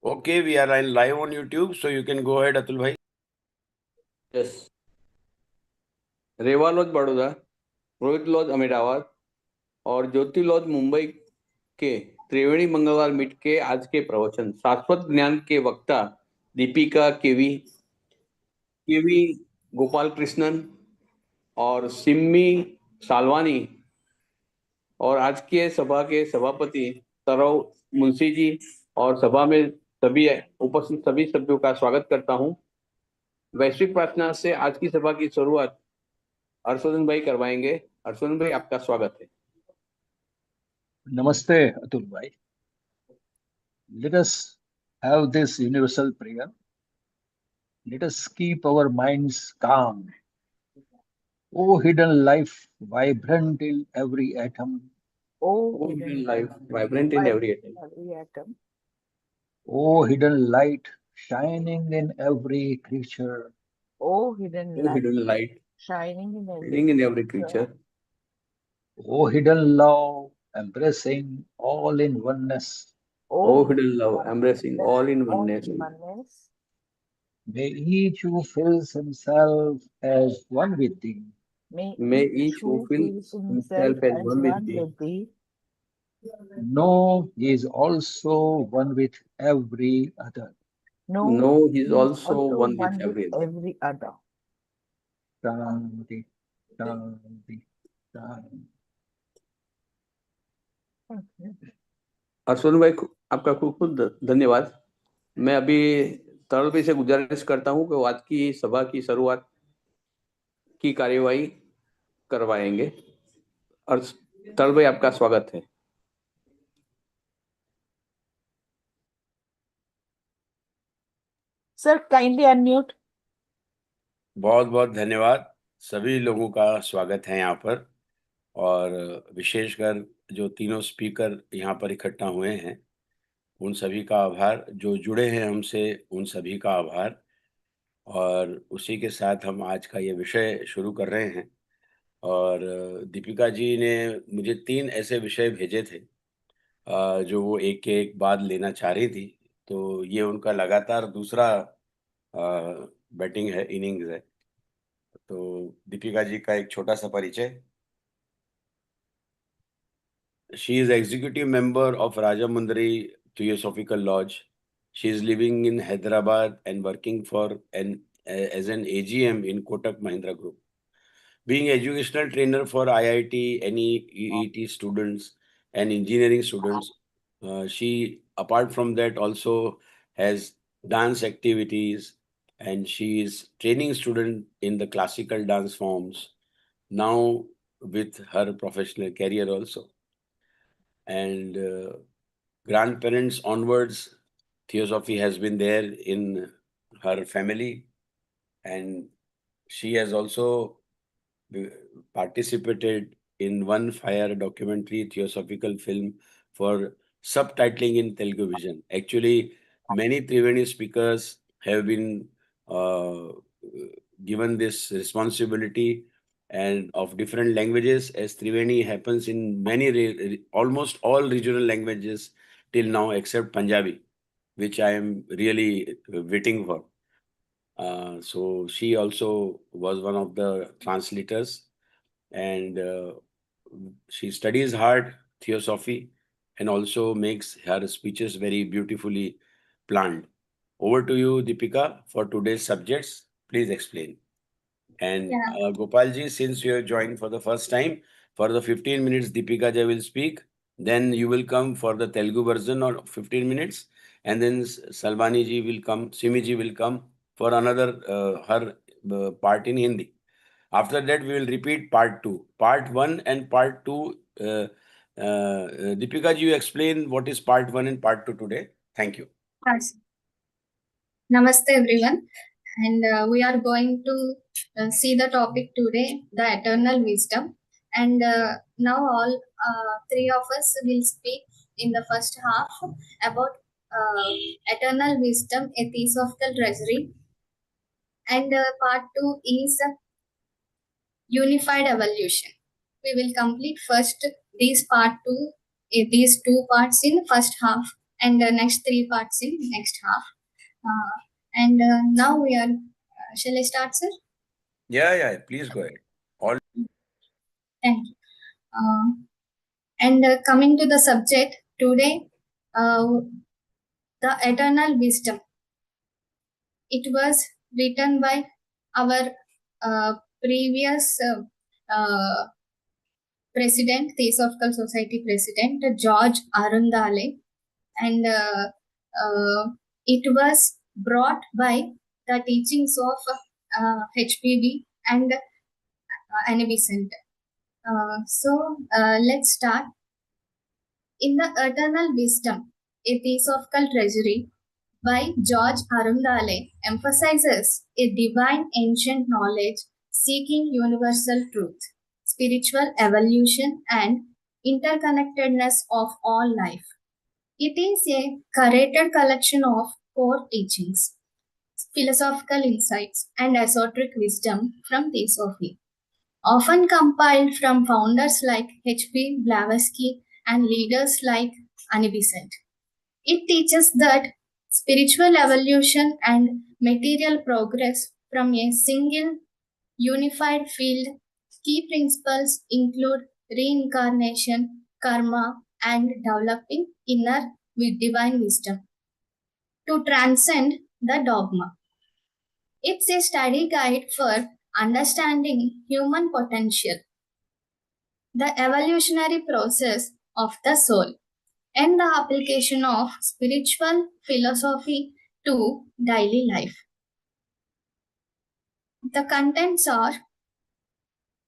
Okay, we are live on YouTube, so you can go ahead, Atul bhai. Yes Reva lodge Baroda, Rohit lodge Ahmedabad और Jyoti laws Mumbai के त्रिवेणी मंगलवार meet के आज के प्रवचन शाश्वत ज्ञान के वक्ता दीपिका केवी गोपाल कृष्णन और सिम्मी सालवानी और आज के सभा के सभापति सरव मुंशी जी और सभा में सभी उपस्थित सभी सभ्यों का स्वागत करता हूं। वैश्विक प्रार्थना से आज की सभा की शुरुआत हर्षवर्धन भाई करवाएंगे। हर्षवर्धन भाई, आपका स्वागत है। Namaste, Atul bhai. Let us have this universal prayer. Let us keep our minds calm. O hidden life, vibrant in every atom. O hidden life, vibrant in every atom. O hidden light, shining in every creature. O hidden O hidden light, shining in shining in every creature. O hidden love, embracing all in oneness. O hidden love, embracing all in oneness. May each who feels himself as one with thee. May each who feels himself as one with thee know he is also one with every other. know he is also one with every other. Shanti, Shanti, Shanti. Harshvardhan भाई, आपका खूब खूब धन्यवाद। मैं अभी तरल भाई से गुजारिश करता हूं कि आज की सभा की शुरुआत की कार्यवाही करवाएंगे। और तरल भाई, आपका स्वागत है। Sir, kindly unmute. बहुत बहुत धन्यवाद। सभी लोगों का स्वागत है यहाँ पर, और विशेषकर जो तीनों स्पीकर यहाँ पर इकट्ठा हुए हैं उन सभी का आभार, जो जुड़े हैं हमसे उन सभी का आभार। और उसी के साथ हम आज का ये विषय शुरू कर रहे हैं। और दीपिका जी ने मुझे 3 ऐसे विषय भेजे थे जो वो एक के एक बाद लेना चाह रही थी, तो ये उनका लगातार दूसरा बैटिंग है, इनिंग्स है। तो दीपिका जी का एक छोटा सा परिचय। She is executive member of Rajamundry Theosophical Lodge. She is living in Hyderabad and working for as an AGM in Kotak Mahindra Group. Being educational trainer for IIT, NEET students and engineering students, she, apart from that, also has dance activities, and she is training student in the classical dance forms now with her professional career also. And grandparents onwards, Theosophy has been there in her family, and she has also participated in One Fire documentary theosophical film for subtitling in Telugu Vision. Actually, many Triveni speakers have been given this responsibility and of different languages, as Triveni happens in many, almost all regional languages till now except Punjabi, which I am really waiting for. So she also was one of the translators, and she studies hard theosophy and also makes her speeches very beautifully planned. Over to you, Deepika, for today's subjects. Please explain. And Gopalji, since you have joined for the first time, for the 15 minutes, Deepika ji will speak. Then you will come for the Telugu version of 15 minutes. And then Salvani ji will come, Simi ji will come for another her part in Hindi. After that, we will repeat part 2. Part 1 and part 2. Deepika ji, you explain what is part 1 and part 2 today. Thank you. Yes. Namaste everyone, and we are going to see the topic today, the eternal wisdom. And now all three of us will speak in the first half about eternal wisdom, a theosophical treasury. And part 2 is unified evolution. We will complete first these two parts in first half, and the next 3 parts in next half. Now we are, shall I start, sir? Yeah, please go ahead. Thank you. Coming to the subject today, the eternal wisdom. It was written by our previous president, Theosophical Society president, George Arundale, and it was brought by the teachings of HPB and Besant. Let's start. In the Eternal Wisdom, a Theosophical Treasury by George Arundale emphasizes a divine ancient knowledge seeking universal truth, spiritual evolution, and interconnectedness of all life. It is a curated collection of core teachings, philosophical insights, and esoteric wisdom from Theosophy, often compiled from founders like H.P. Blavatsky and leaders like Besant. It teaches that spiritual evolution and material progress from a single unified field. Key principles include reincarnation, karma, and developing inner with divine wisdom to transcend the dogma. It's a study guide for understanding human potential, the evolutionary process of the soul, and the application of spiritual philosophy to daily life. The contents are: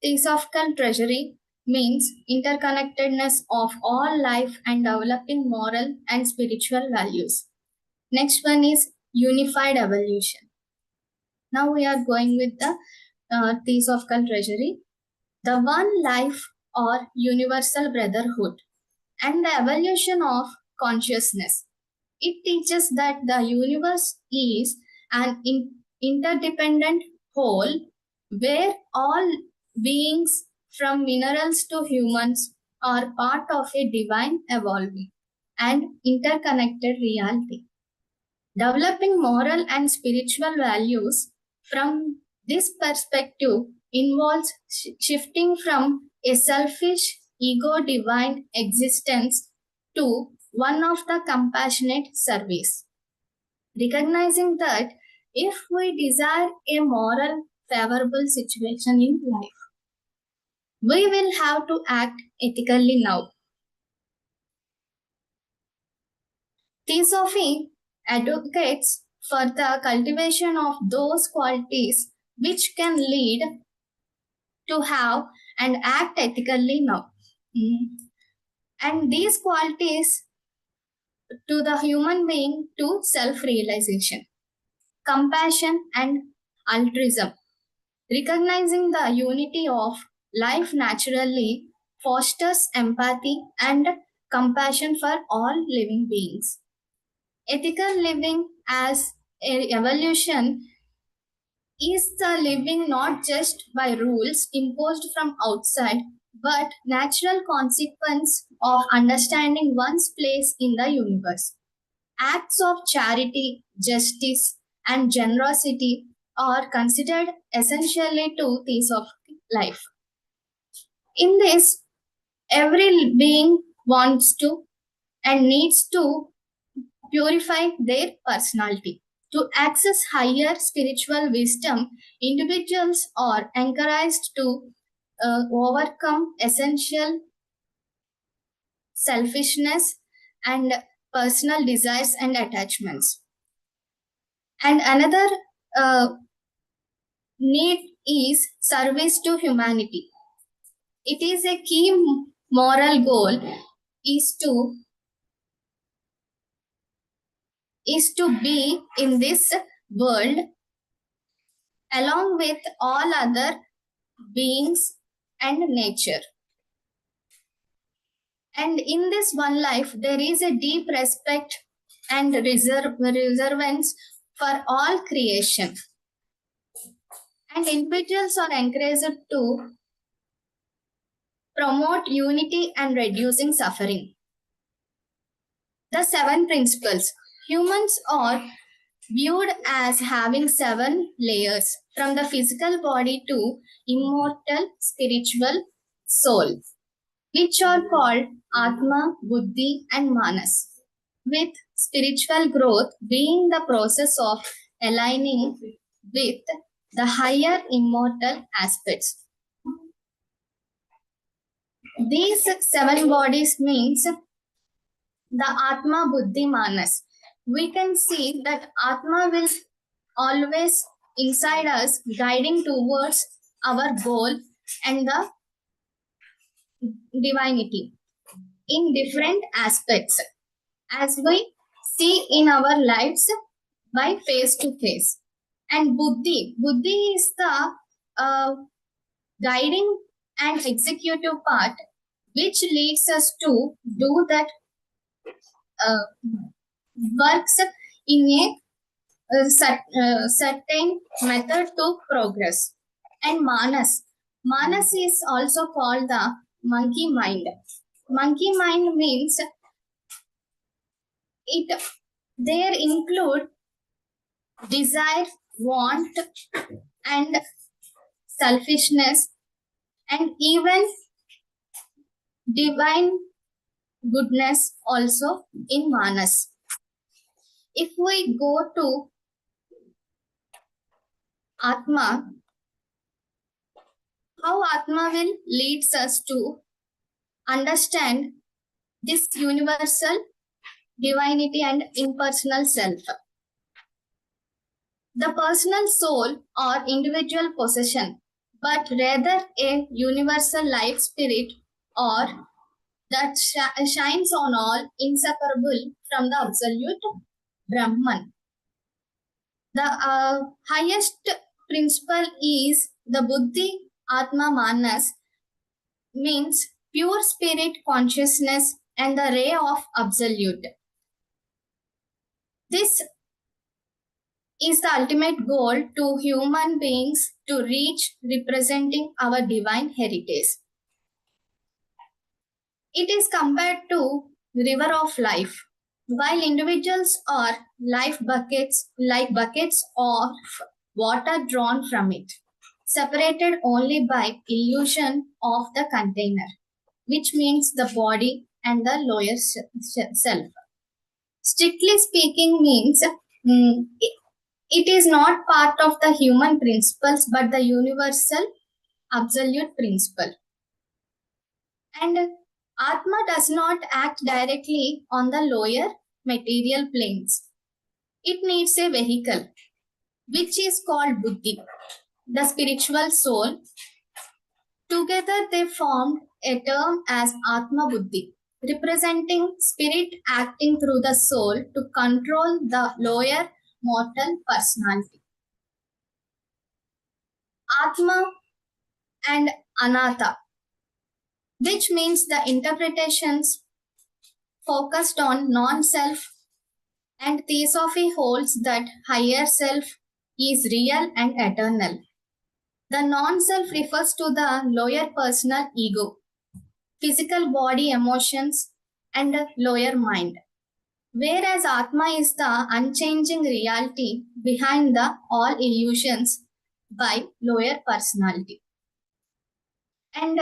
Theosophical treasury means interconnectedness of all life and developing moral and spiritual values. Next one is unified evolution. Now we are going with the Theosophical treasury, the one life or universal brotherhood, and the evolution of consciousness. It teaches that the universe is an interdependent whole where all beings from minerals to humans are part of a divine evolving and interconnected reality. Developing moral and spiritual values from this perspective involves shifting from a selfish, ego-divine existence to one of the compassionate service. Recognizing that if we desire a moral, favorable situation in life, we will have to act ethically now. Theosophy advocates for the cultivation of those qualities which can lead to have and act ethically now. And these qualities to the human being to self-realization, compassion, and altruism. Recognizing the unity of life naturally fosters empathy and compassion for all living beings. Ethical living as an evolution is the living not just by rules imposed from outside, but natural consequence of understanding one's place in the universe. Acts of charity, justice, and generosity are considered essentially to theosophic life. In this, every being wants to and needs to purify their personality. To access higher spiritual wisdom, individuals are encouraged to overcome essential selfishness and personal desires and attachments. And another need is service to humanity. It is a key moral goal is to be in this world along with all other beings and nature. And in this one life, there is a deep respect and reverence for all creation. And individuals are encouraged to promote unity and reducing suffering. The The 7 principles. Humans are viewed as having 7 layers, from the physical body to immortal spiritual soul, which are called Atma, Buddhi, and Manas, with spiritual growth being the process of aligning with the higher immortal aspects. These 7 bodies means the Atma, Buddhi, Manas. We can see that Atma will always inside us, guiding towards our goal and the divinity in different aspects, as we see in our lives by face to face. And Buddhi is the guiding and executive part, which leads us to do that works in a certain method to progress. And Manas is also called the monkey mind. Monkey mind means it there include desire, want, and selfishness, and even divine goodness also in Manas. If we go to Atma, how Atma will leads us to understand this universal divinity and impersonal self. The personal soul or individual possession, but rather a universal life spirit or that shines on all, inseparable from the absolute Brahman. The highest principle is the Buddhi Atma Manas, means pure spirit consciousness and the ray of absolute. This is the ultimate goal to human beings to reach, representing our divine heritage. It is compared to river of life. While individuals are like buckets of water drawn from it, separated only by illusion of the container, which means the body and the lower self. Strictly speaking means it is not part of the human principles but the universal absolute principle. And Atma does not act directly on the lower material planes. It needs a vehicle, which is called Buddhi, the spiritual soul. Together they formed a term as Atma Buddhi, representing spirit acting through the soul to control the lower mortal personality. Atma and Anatta, which means the interpretations focused on non-self, and Theosophy holds that higher self is real and eternal. The non-self refers to the lower personal ego, physical body, emotions, and lower mind, whereas Atma is the unchanging reality behind the all illusions by lower personality. And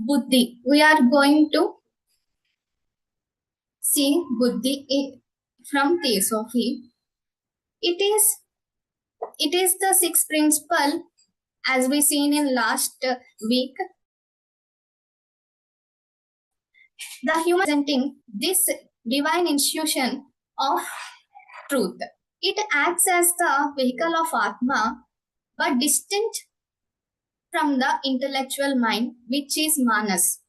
Buddhi, we are going to see Buddhi from Theosophy. It is the 6th principle, as we seen in last week. The human presenting this divine institution of truth. It acts as the vehicle of Atma, but distinct from the intellectual mind, which is Manas,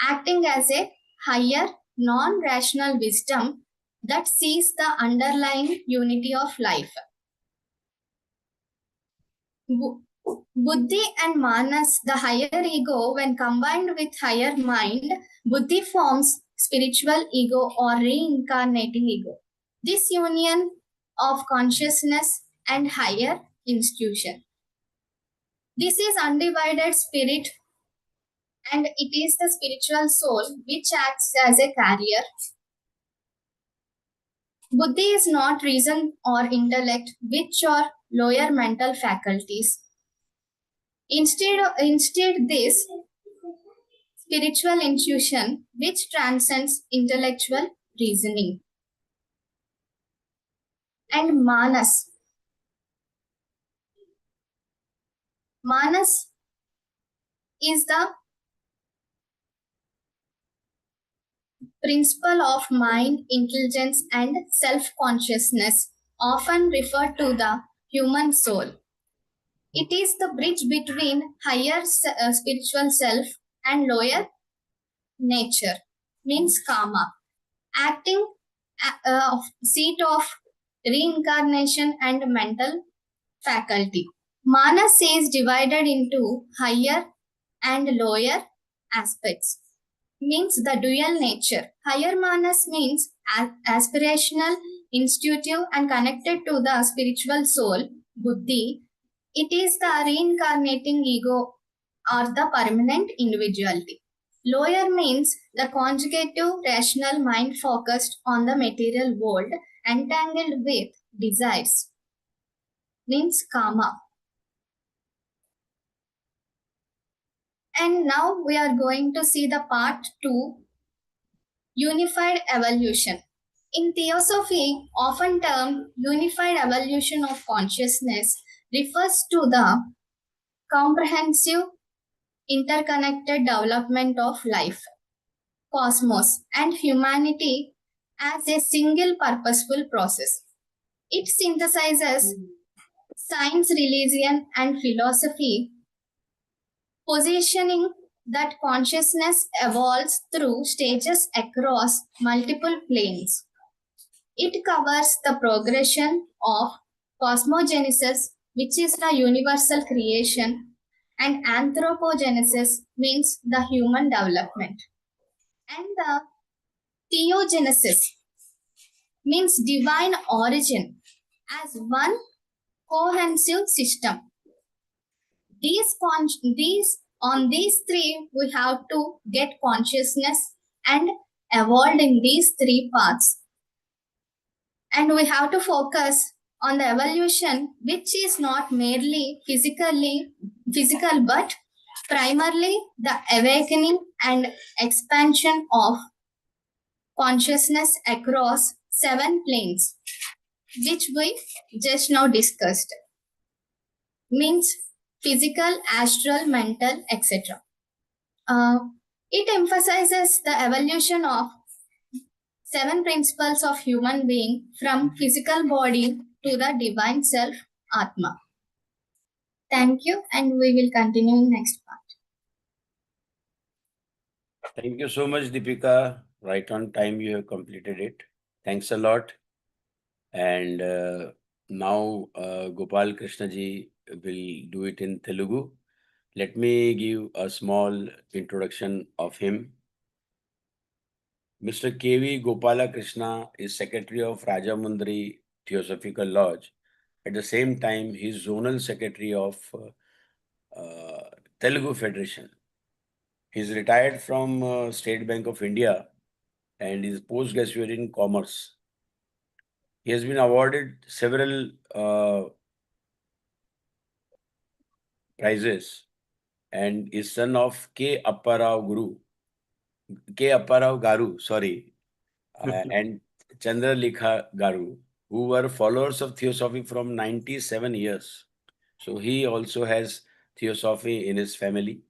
acting as a higher non-rational wisdom that sees the underlying unity of life. Buddhi and Manas, the higher ego, when combined with higher mind, Buddhi forms spiritual ego or reincarnating ego. This union of consciousness and higher institution. This is undivided spirit and it is the spiritual soul which acts as a carrier. Buddhi is not reason or intellect, which are lower mental faculties. Instead, this spiritual intuition which transcends intellectual reasoning. And Manas. Manas is the principle of mind, intelligence, and self-consciousness, often referred to the human soul. It is the bridge between higher spiritual self and lower nature, means karma, acting seat of reincarnation and mental faculty. Manas is divided into higher and lower aspects, means the dual nature. Higher Manas means aspirational, intuitive, and connected to the spiritual soul, Buddhi. It is the reincarnating ego or the permanent individuality. Lower means the conjugative, rational mind focused on the material world, entangled with desires, means karma. And now we are going to see the part 2, unified evolution. In Theosophy, often termed unified evolution of consciousness, refers to the comprehensive, interconnected development of life, cosmos, and humanity as a single purposeful process. It synthesizes science, religion, and philosophy, positioning that consciousness evolves through stages across multiple planes. It covers the progression of cosmogenesis, which is the universal creation, and anthropogenesis means the human development, and the theogenesis means divine origin as one cohesive system. On these three, we have to get consciousness and evolve in these three paths. And we have to focus on the evolution, which is not merely physical, but primarily the awakening and expansion of consciousness across 7 planes, which we just now discussed. Means physical, astral, mental, etc. It emphasizes the evolution of 7 principles of human being from physical body to the divine self, Atma. Thank you, and we will continue in next part. Thank you so much, Deepika. Right on time, you have completed it. Thanks a lot. And now Gopal Krishna ji will do it in Telugu. Let me give a small introduction of him. Mr. K.V. Gopala Krishna is Secretary of Rajamundry Theosophical Lodge. At the same time, he is Zonal Secretary of Telugu Federation. He is retired from State Bank of India and is postgraduate in Commerce. He has been awarded several prizes and is son of K. Apparao Garu, and Chandralekha Garu, who were followers of Theosophy from 97 years. So he also has Theosophy in his family,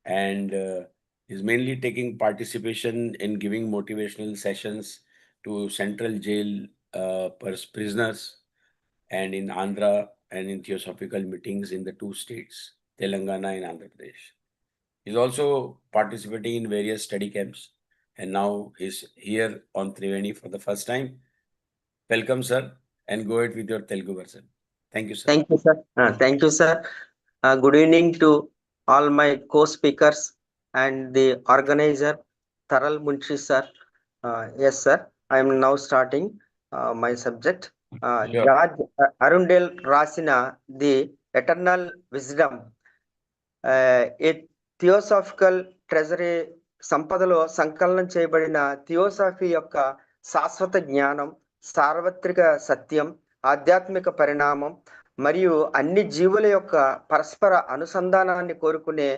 and is mainly taking participation in giving motivational sessions to central jail prisoners and in Andhra and in Theosophical meetings in the 2 states, Telangana and Andhra Pradesh. He's also participating in various study camps, and now he's here on Triveni for the first time. Welcome, sir, and go ahead with your Telugu version. Thank you, sir. Thank you, sir. Thank you, sir. Good evening to all my co-speakers and the organizer, Taral Munshi, sir. Yes, sir. I am now starting my subject. Sure. George Arundale Rasina, The Eternal Wisdom. It theosophical treasury సంపదలో సంకలనం చేయబడిన థియోసాఫీ యొక్క శాశ్వత జ్ఞానం, సార్వత్రిక సత్యం, ఆధ్యాత్మిక పరిణామం మరియు అన్ని జీవుల యొక్క పరస్పర అనుసంధానాన్ని కోరుకునే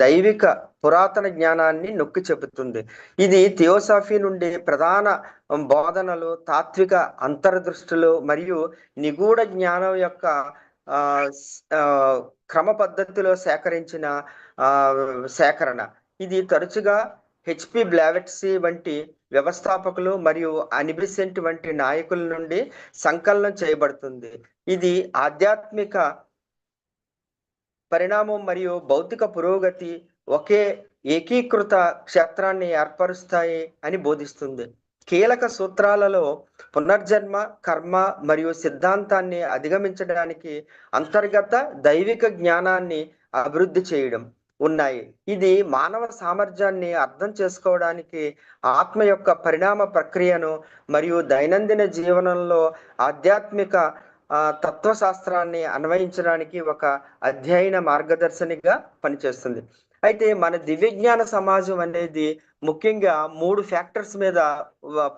దైవిక పురాతన జ్ఞానాన్ని నొక్కి చెబుతుంది. ఇది థియోసాఫీ నుండి ప్రధాన బోధనలు, తాత్విక అంతర్దృష్టులు మరియు నిగూఢ జ్ఞానం యొక్క క్రమ పద్ధతిలో సేకరించిన సేకరణ. ఇది తరచుగా హెచ్పి బ్లావెట్సీ వంటి వ్యవస్థాపకులు మరియు అనిబిసెంట్ వంటి నాయకుల నుండి సంకలనం చేయబడుతుంది. ఇది ఆధ్యాత్మిక పరిణామం మరియు భౌతిక పురోగతి ఒకే ఏకీకృత క్షేత్రాన్ని ఏర్పరుస్తాయి అని బోధిస్తుంది. కీలక సూత్రాలలో పునర్జన్మ, కర్మ మరియు సిద్ధాంతాన్ని అధిగమించడానికి అంతర్గత దైవిక జ్ఞానాన్ని అభివృద్ధి చేయడం ఉన్నాయి. ఇది మానవ సామర్థ్యాన్ని అర్థం చేసుకోవడానికి, ఆత్మ యొక్క పరిణామ ప్రక్రియను మరియు దైనందిన జీవనంలో ఆధ్యాత్మిక తత్వశాస్త్రాన్ని అన్వయించడానికి ఒక అధ్యయన మార్గదర్శనిగా పనిచేస్తుంది. అయితే మన దివ్యజ్ఞాన సమాజం అనేది ముఖ్యంగా 3 ఫ్యాక్టర్స్ మీద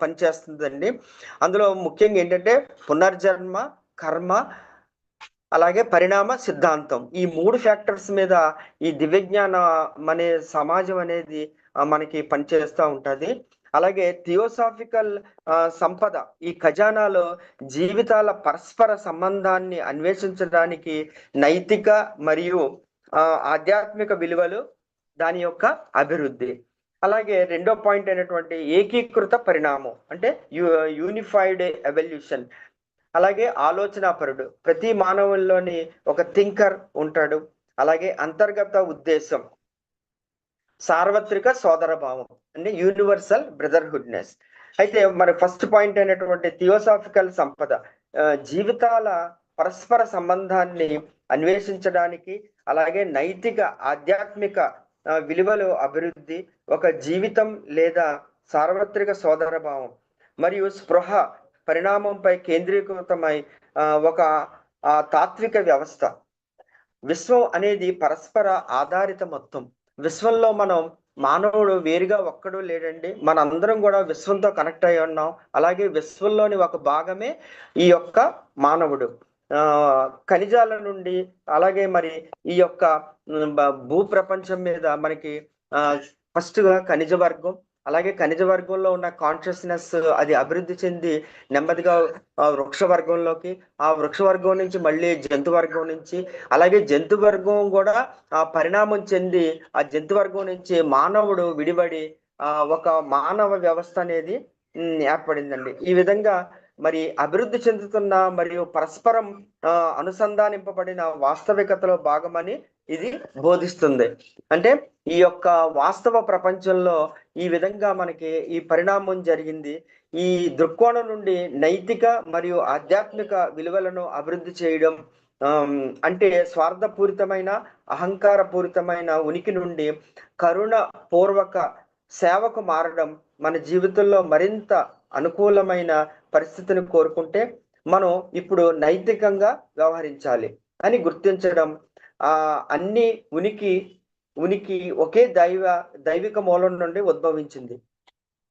పనిచేస్తుందండి. అందులో ముఖ్యంగా ఏంటంటే పునర్జన్మ, కర్మ, అలాగే పరిణామ సిద్ధాంతం. ఈ 3 ఫ్యాక్టర్స్ మీద ఈ దివ్యజ్ఞానం అనే సమాజం అనేది మనకి పనిచేస్తూ ఉంటుంది. అలాగే థియోసాఫికల్ సంపద, ఈ ఖజానాలో జీవితాల పరస్పర సంబంధాన్ని అన్వేషించడానికి నైతిక మరియు ఆధ్యాత్మిక విలువలు, దాని యొక్క అభివృద్ధి. అలాగే రెండో పాయింట్ అయినటువంటి ఏకీకృత పరిణామం అంటే యూనిఫైడ్ ఎవల్యూషన్. అలాగే ఆలోచనాపరుడు, ప్రతి మానవుల్లోని ఒక థింకర్ ఉంటాడు. అలాగే అంతర్గత ఉద్దేశం, సార్వత్రిక సోదర భావం అంటే యూనివర్సల్ బ్రదర్హుడ్నెస్. అయితే మరి ఫస్ట్ పాయింట్ అయినటువంటి థియోసాఫికల్ సంపద జీవితాల పరస్పర సంబంధాన్ని అన్వేషించడానికి, అలాగే నైతిక ఆధ్యాత్మిక విలువలు అభివృద్ధి, ఒక జీవితం లేదా సార్వత్రిక సోదర భావం మరియు స్పృహ పరిణామంపై కేంద్రీకృతమై ఒక తాత్విక వ్యవస్థ. విశ్వం అనేది పరస్పర ఆధారిత మొత్తం. విశ్వంలో మానవుడు వేరుగా ఒక్కడు లేడండి, మనందరం కూడా విశ్వంతో కనెక్ట్ అయి ఉన్నాం. అలాగే విశ్వంలోని ఒక భాగమే ఈ యొక్క మానవుడు. ఖనిజాల నుండి అలాగే మరి ఈ యొక్క భూ ప్రపంచం మీద మనకి ఫస్ట్ గా ఖనిజ వర్గం, అలాగే ఖనిజ వర్గంలో ఉన్న కాన్షియస్నెస్ అది అభివృద్ధి చెంది నెమ్మదిగా వృక్ష వర్గంలోకి, ఆ వృక్ష వర్గం నుంచి మళ్ళీ జంతు వర్గం నుంచి, అలాగే జంతు వర్గం కూడా పరిణామం చెంది ఆ జంతు వర్గం నుంచి మానవుడు విడిబడి ఒక మానవ వ్యవస్థ అనేది ఏర్పడిందండి. ఈ విధంగా మరి అభివృద్ధి చెందుతున్న మరియు పరస్పరం అనుసంధానింపబడిన వాస్తవికతలో భాగమని ఇది బోధిస్తుంది. అంటే ఈ యొక్క వాస్తవ ప్రపంచంలో ఈ విధంగా మనకి ఈ పరిణామం జరిగింది. ఈ దృక్కోణం నుండి నైతిక మరియు ఆధ్యాత్మిక విలువలను అభివృద్ధి చేయడం అంటే స్వార్థపూరితమైన, అహంకారపూరితమైన ఉనికి నుండి కరుణ పూర్వక సేవకు మారడం మన జీవితంలో మరింత అనుకూలమైన పరిస్థితిని కోరుకుంటే మనం ఇప్పుడు నైతికంగా వ్యవహరించాలి అని గుర్తించడం. అన్ని ఉనికి ఒకే దైవిక మూలం నుండి ఉద్భవించింది.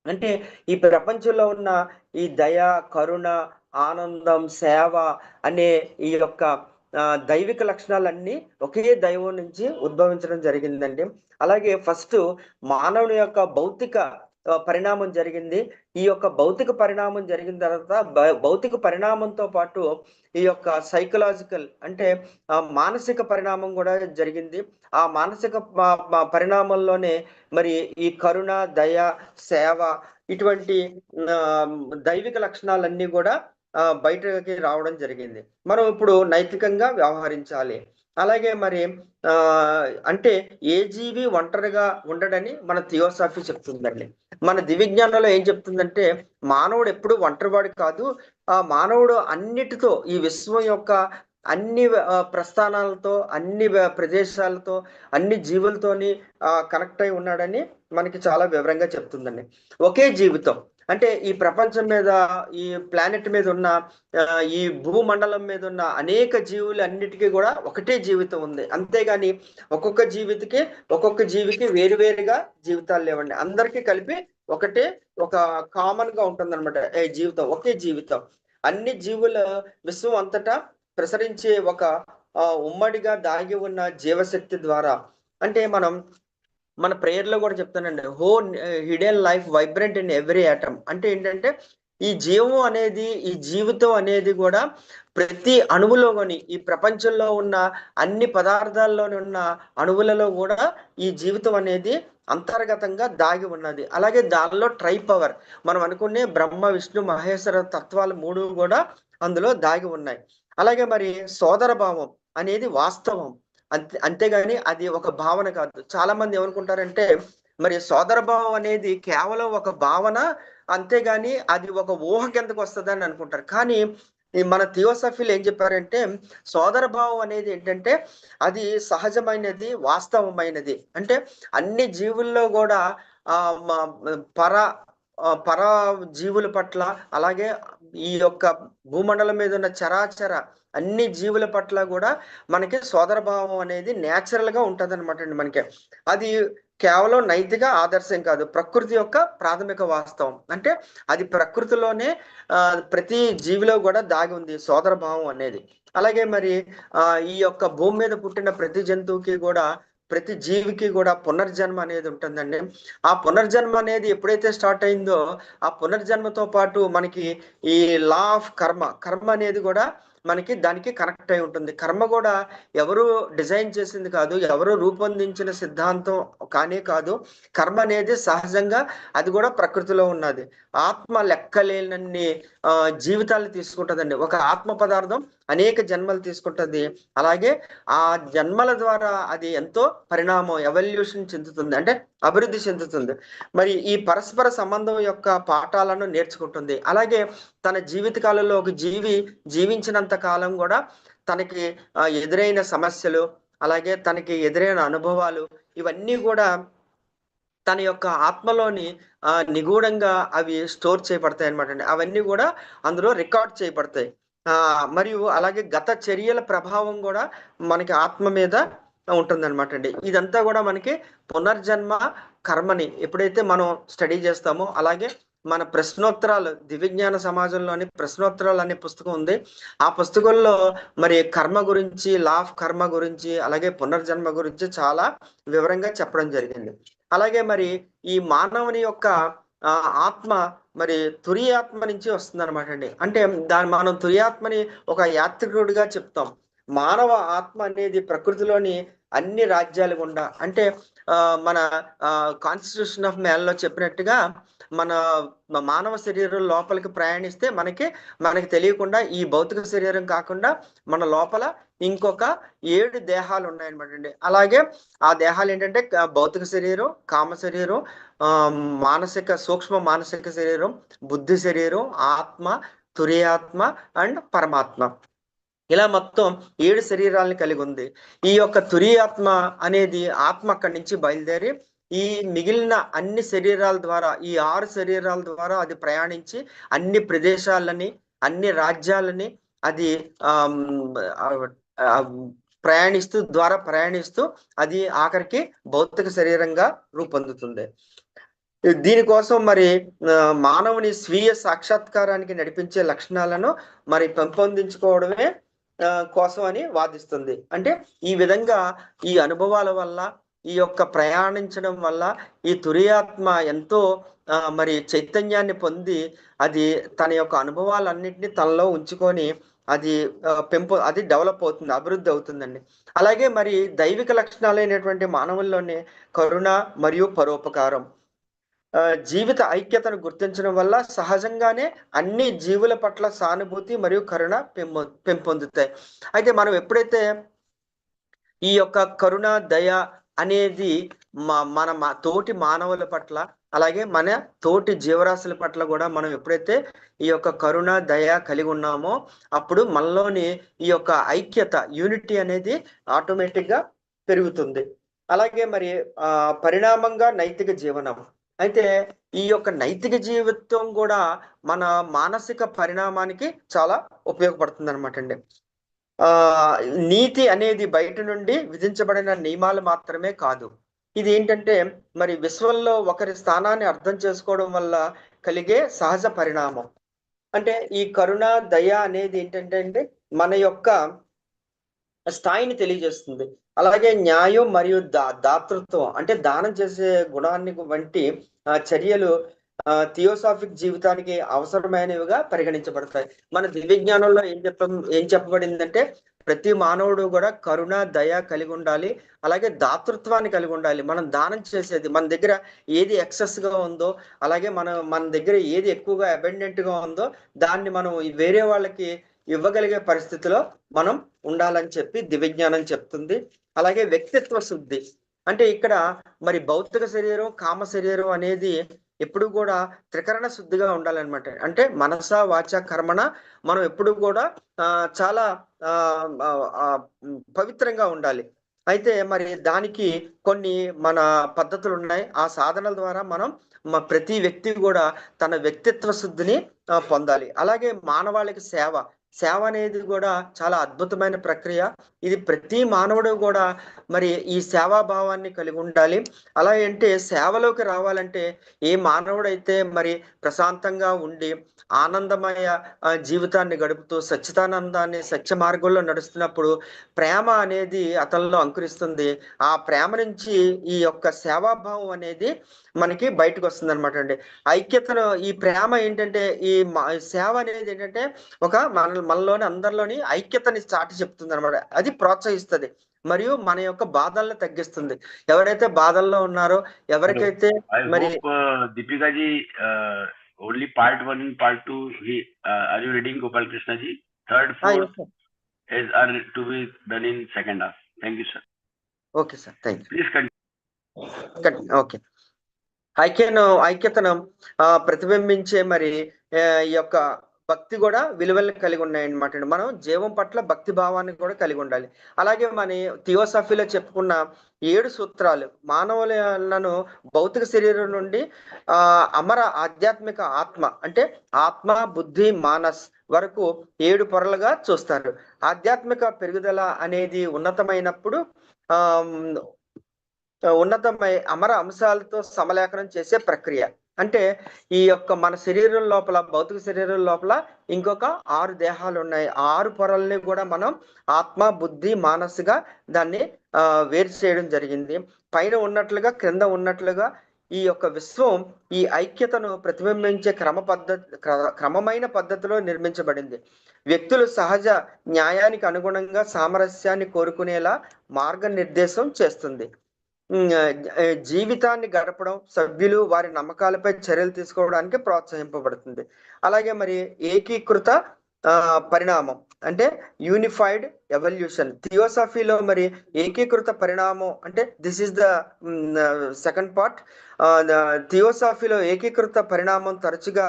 అంటే ఈ ప్రపంచంలో ఉన్న ఈ దయ, కరుణ, ఆనందం, సేవ అనే ఈ యొక్క దైవిక లక్షణాలన్నీ ఒకే దైవం నుంచి ఉద్భవించడం జరిగిందండి. అలాగే ఫస్ట్ మానవుని యొక్క భౌతిక పరిణామం జరిగింది. ఈ యొక్క భౌతిక పరిణామం జరిగిన తర్వాత భౌతిక పరిణామంతో పాటు ఈ యొక్క సైకలాజికల్ అంటే మానసిక పరిణామం కూడా జరిగింది. ఆ మానసిక పరిణామంలోనే మరి ఈ కరుణ, దయ, సేవ ఇటువంటి దైవిక లక్షణాలన్నీ కూడా బయటకి రావడం జరిగింది. మనం ఇప్పుడు నైతికంగా వ్యవహరించాలి. అలాగే మరి అంటే ఏ జీవి ఒంటరిగా ఉండడని మన థియోసాఫీ చెప్తుందండి. మన దివ్యజ్ఞానంలో ఏం చెప్తుందంటే మానవుడు ఎప్పుడు ఒంటరివాడు కాదు, ఆ మానవుడు అన్నిటితో ఈ విశ్వం యొక్క అన్ని ప్రస్థానాలతో, అన్ని ప్రదేశాలతో, అన్ని జీవులతోని కనెక్ట్ అయి ఉన్నాడని మనకి చాలా వివరంగా చెప్తుందండి. ఒకే జీవితం అంటే ఈ ప్రపంచం మీద, ఈ ప్లానెట్ మీద ఉన్న ఈ భూమండలం మీద ఉన్న అనేక జీవులు అన్నిటికీ కూడా ఒకటే జీవితం ఉంది. అంతేగాని ఒక్కొక్క జీవికి వేరువేరుగా జీవితాలు లేవండి. అందరికీ కలిపి ఒకటే, ఒక కామన్ గా ఉంటుందన్నమాట జీవితం, ఒకే జీవితం. అన్ని జీవుల విశ్వం అంతటా ప్రసరించే ఒక ఉమ్మడిగా దాగి ఉన్న జీవశక్తి ద్వారా, అంటే మన ప్రేయర్ లో కూడా చెప్తానండి, hidden life vibrant in every atom. అంటే ఏంటంటే ఈ జీవం అనేది, ఈ జీవితం అనేది కూడా ప్రతి అణువులోని, ఈ ప్రపంచంలో ఉన్న అన్ని పదార్థాల్లోని ఉన్న అణువులలో కూడా ఈ జీవితం అనేది అంతర్గతంగా దాగి ఉన్నది. అలాగే దానిలో పవర్, మనం అనుకునే బ్రహ్మ విష్ణు మహేశ్వర తత్వాలు 3 కూడా అందులో దాగి ఉన్నాయి. అలాగే మరి సోదర భావం అనేది వాస్తవం, అంతేగాని అది ఒక భావన కాదు. చాలా మంది ఏమనుకుంటారంటే మరి సోదర భావం అనేది కేవలం ఒక భావన, అంతేగాని అది ఒక ఊహ కిందకు వస్తుందని అనుకుంటారు. కానీ మన థియోసఫీలు ఏం చెప్పారంటే సోదర భావం అనేది ఏంటంటే అది సహజమైనది, వాస్తవమైనది. అంటే అన్ని జీవుల్లో కూడా పర జీవుల పట్ల, అలాగే ఈ యొక్క భూమండలం మీద ఉన్న చరాచర అన్ని జీవుల పట్ల కూడా మనకి సోదర భావం అనేది నేచురల్ గా ఉంటది అనమాట అండి. మనకి అది కేవలం నైతిక ఆదర్శం కాదు, ప్రకృతి యొక్క ప్రాథమిక వాస్తవం. అంటే అది ప్రకృతిలోనే ప్రతి జీవిలో కూడా దాగి ఉంది సోదర భావం అనేది. అలాగే మరి ఈ యొక్క భూమి మీద పుట్టిన ప్రతి జంతువుకి కూడా, ప్రతి జీవికి కూడా పునర్జన్మ అనేది ఉంటుందండి. ఆ పునర్జన్మ అనేది ఎప్పుడైతే స్టార్ట్ అయిందో, ఆ పునర్జన్మతో పాటు మనకి ఈ లా ఆఫ్ కర్మ అనేది కూడా మనకి దానికి కనెక్ట్ అయి ఉంటుంది. కర్మ కూడా ఎవరు డిజైన్ చేసింది కాదు, ఎవరు రూపొందించిన సిద్ధాంతం కానే కాదు. కర్మ అనేది సహజంగా అది కూడా ప్రకృతిలో ఉన్నది. ఆత్మ లెక్కలేనన్ని జీవితాలు తీసుకుంటుందండి. ఒక ఆత్మ పదార్థం అనేక జన్మలు తీసుకుంటుంది. అలాగే ఆ జన్మల ద్వారా అది ఎంతో పరిణామం, ఎవల్యూషన్ చెందుతుంది, అంటే అభివృద్ధి చెందుతుంది. మరి ఈ పరస్పర సంబంధం యొక్క పాఠాలను నేర్చుకుంటుంది. అలాగే తన జీవిత కాలంలో ఒక జీవి జీవించినంత కాలం కూడా తనకి ఎదురైన సమస్యలు, అలాగే తనకి ఎదురైన అనుభవాలు, ఇవన్నీ కూడా తన యొక్క ఆత్మలోని నిగూఢంగా అవి స్టోర్ చేయబడతాయి అనమాట అండి. అవన్నీ కూడా అందులో రికార్డ్ చేయబడతాయి. మరియు అలాగే గత చర్యల ప్రభావం కూడా మనకి ఆత్మ మీద ఉంటుందన్నమాట అండి. ఇదంతా కూడా మనకి పునర్జన్మ కర్మని ఎప్పుడైతే మనం స్టడీ చేస్తామో, అలాగే మన ప్రశ్నోత్తరాలు, దివ్యజ్ఞాన సమాజంలోని ప్రశ్నోత్తరాలు అనే పుస్తకం ఉంది. ఆ పుస్తకంలో మరి కర్మ గురించి, లా ఆఫ్ కర్మ గురించి, అలాగే పునర్జన్మ గురించి చాలా వివరంగా చెప్పడం జరిగింది. అలాగే మరి ఈ మానవుని యొక్క ఆత్మ మరి తురియాత్మ నుంచి వస్తుంది అనమాట అండి. అంటే మనం తురియాత్మని ఒక యాత్రికుడిగా చెప్తాం. మానవ ఆత్మ అనేది ప్రకృతిలోని అన్ని రాజ్యాలు గుండా, అంటే మన కాన్స్టిట్యూషన్ ఆఫ్ మ్యాన్ లో చెప్పినట్టుగా మన మానవ శరీరం లోపలికి ప్రయాణిస్తే మనకి తెలియకుండా ఈ భౌతిక శరీరం కాకుండా మన లోపల ఇంకొక 7 దేహాలు ఉన్నాయన్నమాట అండి. అలాగే ఆ దేహాలు ఏంటంటే భౌతిక శరీరం, కామ శరీరం, సూక్ష్మ మానసిక శరీరం, బుద్ధి శరీరం, ఆత్మ, తురియాత్మ అండ్ పరమాత్మ. ఇలా మొత్తం 7 శరీరాలను కలిగి ఉంది. ఈ యొక్క తురియాత్మ అనేది ఆత్మ అక్కడి నుంచి బయలుదేరి ఈ మిగిలిన అన్ని శరీరాల ద్వారా, ఈ 6 శరీరాల ద్వారా అది ప్రయాణించి అన్ని ప్రదేశాలని, అన్ని రాజ్యాలని అది ప్రయాణిస్తూ అది ఆఖరికి భౌతిక శరీరంగా రూపొందుతుంది. దీనికోసం మరి మానవుని స్వీయ సాక్షాత్కారానికి నడిపించే లక్షణాలను మరి పెంపొందించుకోవడమే కోసం అని వాదిస్తుంది. అంటే ఈ విధంగా ఈ అనుభవాల వల్ల, ఈ యొక్క ప్రయాణించడం వల్ల ఈ తురియాత్మ ఎంతో మరి చైతన్యాన్ని పొంది అది తన యొక్క అనుభవాలన్నింటినీ తనలో ఉంచుకొని అది డెవలప్ అవుతుంది, అభివృద్ధి అవుతుందండి. అలాగే మరి దైవిక లక్షణాలైనటువంటి మానవుల్లోనే కరుణ మరియు పరోపకారం, జీవిత ఐక్యతను గుర్తించడం వల్ల సహజంగానే అన్ని జీవుల పట్ల సానుభూతి మరియు కరుణ పెంపొందుతాయి. అయితే మనం ఎప్పుడైతే ఈ యొక్క కరుణ, దయ అనేది మన తోటి మానవుల పట్ల, అలాగే మన తోటి జీవరాశుల పట్ల కూడా మనం ఎప్పుడైతే ఈ యొక్క కరుణ, దయ కలిగి ఉన్నామో అప్పుడు మనలోని ఈ యొక్క ఐక్యత, యూనిటీ అనేది ఆటోమేటిక్ గా పెరుగుతుంది. అలాగే మరి పరిణామంగా నైతిక జీవనం, అయితే ఈ యొక్క నైతిక జీవితం కూడా మన మానసిక పరిణామానికి చాలా ఉపయోగపడుతుంది అనమాట అండి. నీతి అనేది బయట నుండి విధించబడిన నియమాలు మాత్రమే కాదు. ఇది ఏంటంటే మరి విశ్వంలో ఒకరి స్థానాన్ని అర్థం చేసుకోవడం వల్ల కలిగే సహజ పరిణామం. అంటే ఈ కరుణ, దయ అనేది ఏంటంటే అండి మన యొక్క స్థాయిని తెలియజేస్తుంది. అలాగే న్యాయం మరియు దాతృత్వం అంటే దానం చేసే గుణాన్ని వంటి చర్యలు థియోసాఫిక్ జీవితానికి అవసరమైనవిగా పరిగణించబడతాయి. మన దివ్య జ్ఞానంలో ఏం చెప్పబడిందంటే ప్రతి మానవుడు కూడా కరుణ, దయ కలిగి ఉండాలి. అలాగే దాతృత్వాన్ని కలిగి ఉండాలి. మనం దానం చేసేది మన దగ్గర ఏది ఎక్సెస్ గా ఉందో, అలాగే మన దగ్గర ఏది ఎక్కువగా అబెండెంట్ గా ఉందో దాన్ని మనం వేరే వాళ్ళకి ఇవ్వగలిగే పరిస్థితిలో మనం ఉండాలని చెప్పి దివ్యజ్ఞానం చెప్తుంది. అలాగే వ్యక్తిత్వ శుద్ధి అంటే ఇక్కడ మరి భౌతిక శరీరం, కామ శరీరం అనేది ఎప్పుడు కూడా త్రికరణ శుద్ధిగా ఉండాలన్నమాట. అంటే మనస, వాచ, కర్మణ మనం ఎప్పుడు కూడా చాలా పవిత్రంగా ఉండాలి. అయితే మరి దానికి కొన్ని మన పద్ధతులు ఉన్నాయి. ఆ సాధనల ద్వారా మనం ప్రతి వ్యక్తి కూడా తన వ్యక్తిత్వ శుద్ధిని పొందాలి. అలాగే మానవాళికి సేవ అనేది కూడా చాలా అద్భుతమైన ప్రక్రియ. ఇది ప్రతి మానవుడు కూడా మరి ఈ సేవాభావాన్ని కలిగి ఉండాలి. అలా అంటే సేవలోకి రావాలంటే ఏ మానవుడైతే మరి ప్రశాంతంగా ఉండి ఆనందమయ జీవితాన్ని గడుపుతూ సచ్చిదానందాన్ని సత్య మార్గంలో నడుస్తున్నప్పుడు ప్రేమ అనేది అతనిలో అంకురిస్తుంది. ఆ ప్రేమ నుంచి ఈ యొక్క సేవాభావం అనేది మనకి బయటకు వస్తుంది అనమాట అండి. ఐక్యతను ఈ ప్రేమ ఏంటంటే ఈ సేవ అనేది ఏంటంటే ఒక మనలోని అందరిలోని ఐక్యతని చాటి చెప్తుంది అనమాట. అది ప్రోత్సహిస్తుంది మరియు మన యొక్క బాధలను తగ్గిస్తుంది. ఎవరైతే బాధల్లో ఉన్నారో ఎవరికైతే మరి దీపికాజీ only part 1 and part 2 are you reading Gopal Krishna ji? Third, fourth are to be done in second half. Thank you, sir. Okay, sir. Thank you. Please continue. Okay. ఐక్యతను ప్రతిబింబించే మరి ఈ యొక్క భక్తి కూడా విలువలను కలిగి ఉన్నాయన్నమాట. మనం జీవం పట్ల భక్తి భావాన్ని కూడా కలిగి ఉండాలి. అలాగే మన థియోసఫీలో చెప్పుకున్న 7 సూత్రాలు మానవులను భౌతిక శరీరం నుండి అమర ఆధ్యాత్మిక ఆత్మ అంటే ఆత్మ, బుద్ధి, మానస్ వరకు 7 పొరలుగా చూస్తారు. ఆధ్యాత్మిక పెరుగుదల అనేది ఉన్నతమైనప్పుడు ఉన్నతమై అమర అంశాలతో సమలేఖనం చేసే ప్రక్రియ. అంటే ఈ యొక్క మన శరీరం లోపల భౌతిక శరీరం లోపల ఇంకొక 6 దేహాలు ఉన్నాయి. 6 పొరల్ని కూడా మనం ఆత్మ, బుద్ధి, మానసుగా దాన్ని వేరు చేయడం జరిగింది. పైన ఉన్నట్లుగా క్రింద ఉన్నట్లుగా ఈ యొక్క విశ్వం ఈ ఐక్యతను ప్రతిబింబించే క్రమమైన పద్ధతిలో నిర్మించబడింది. వ్యక్తులు సహజ న్యాయానికి అనుగుణంగా సామరస్యాన్ని కోరుకునేలా మార్గనిర్దేశం చేస్తుంది. జీవితాన్ని గడపడం, సభ్యులు వారి నమ్మకాలపై చర్యలు తీసుకోవడానికి ప్రోత్సహింపబడుతుంది. అలాగే మరి ఏకీకృత పరిణామం అంటే యూనిఫైడ్ ఎవల్యూషన్. థియోసఫీలో మరి ఏకీకృత పరిణామం అంటే this is the second part. థియోసఫీలో ఏకీకృత పరిణామం తరచుగా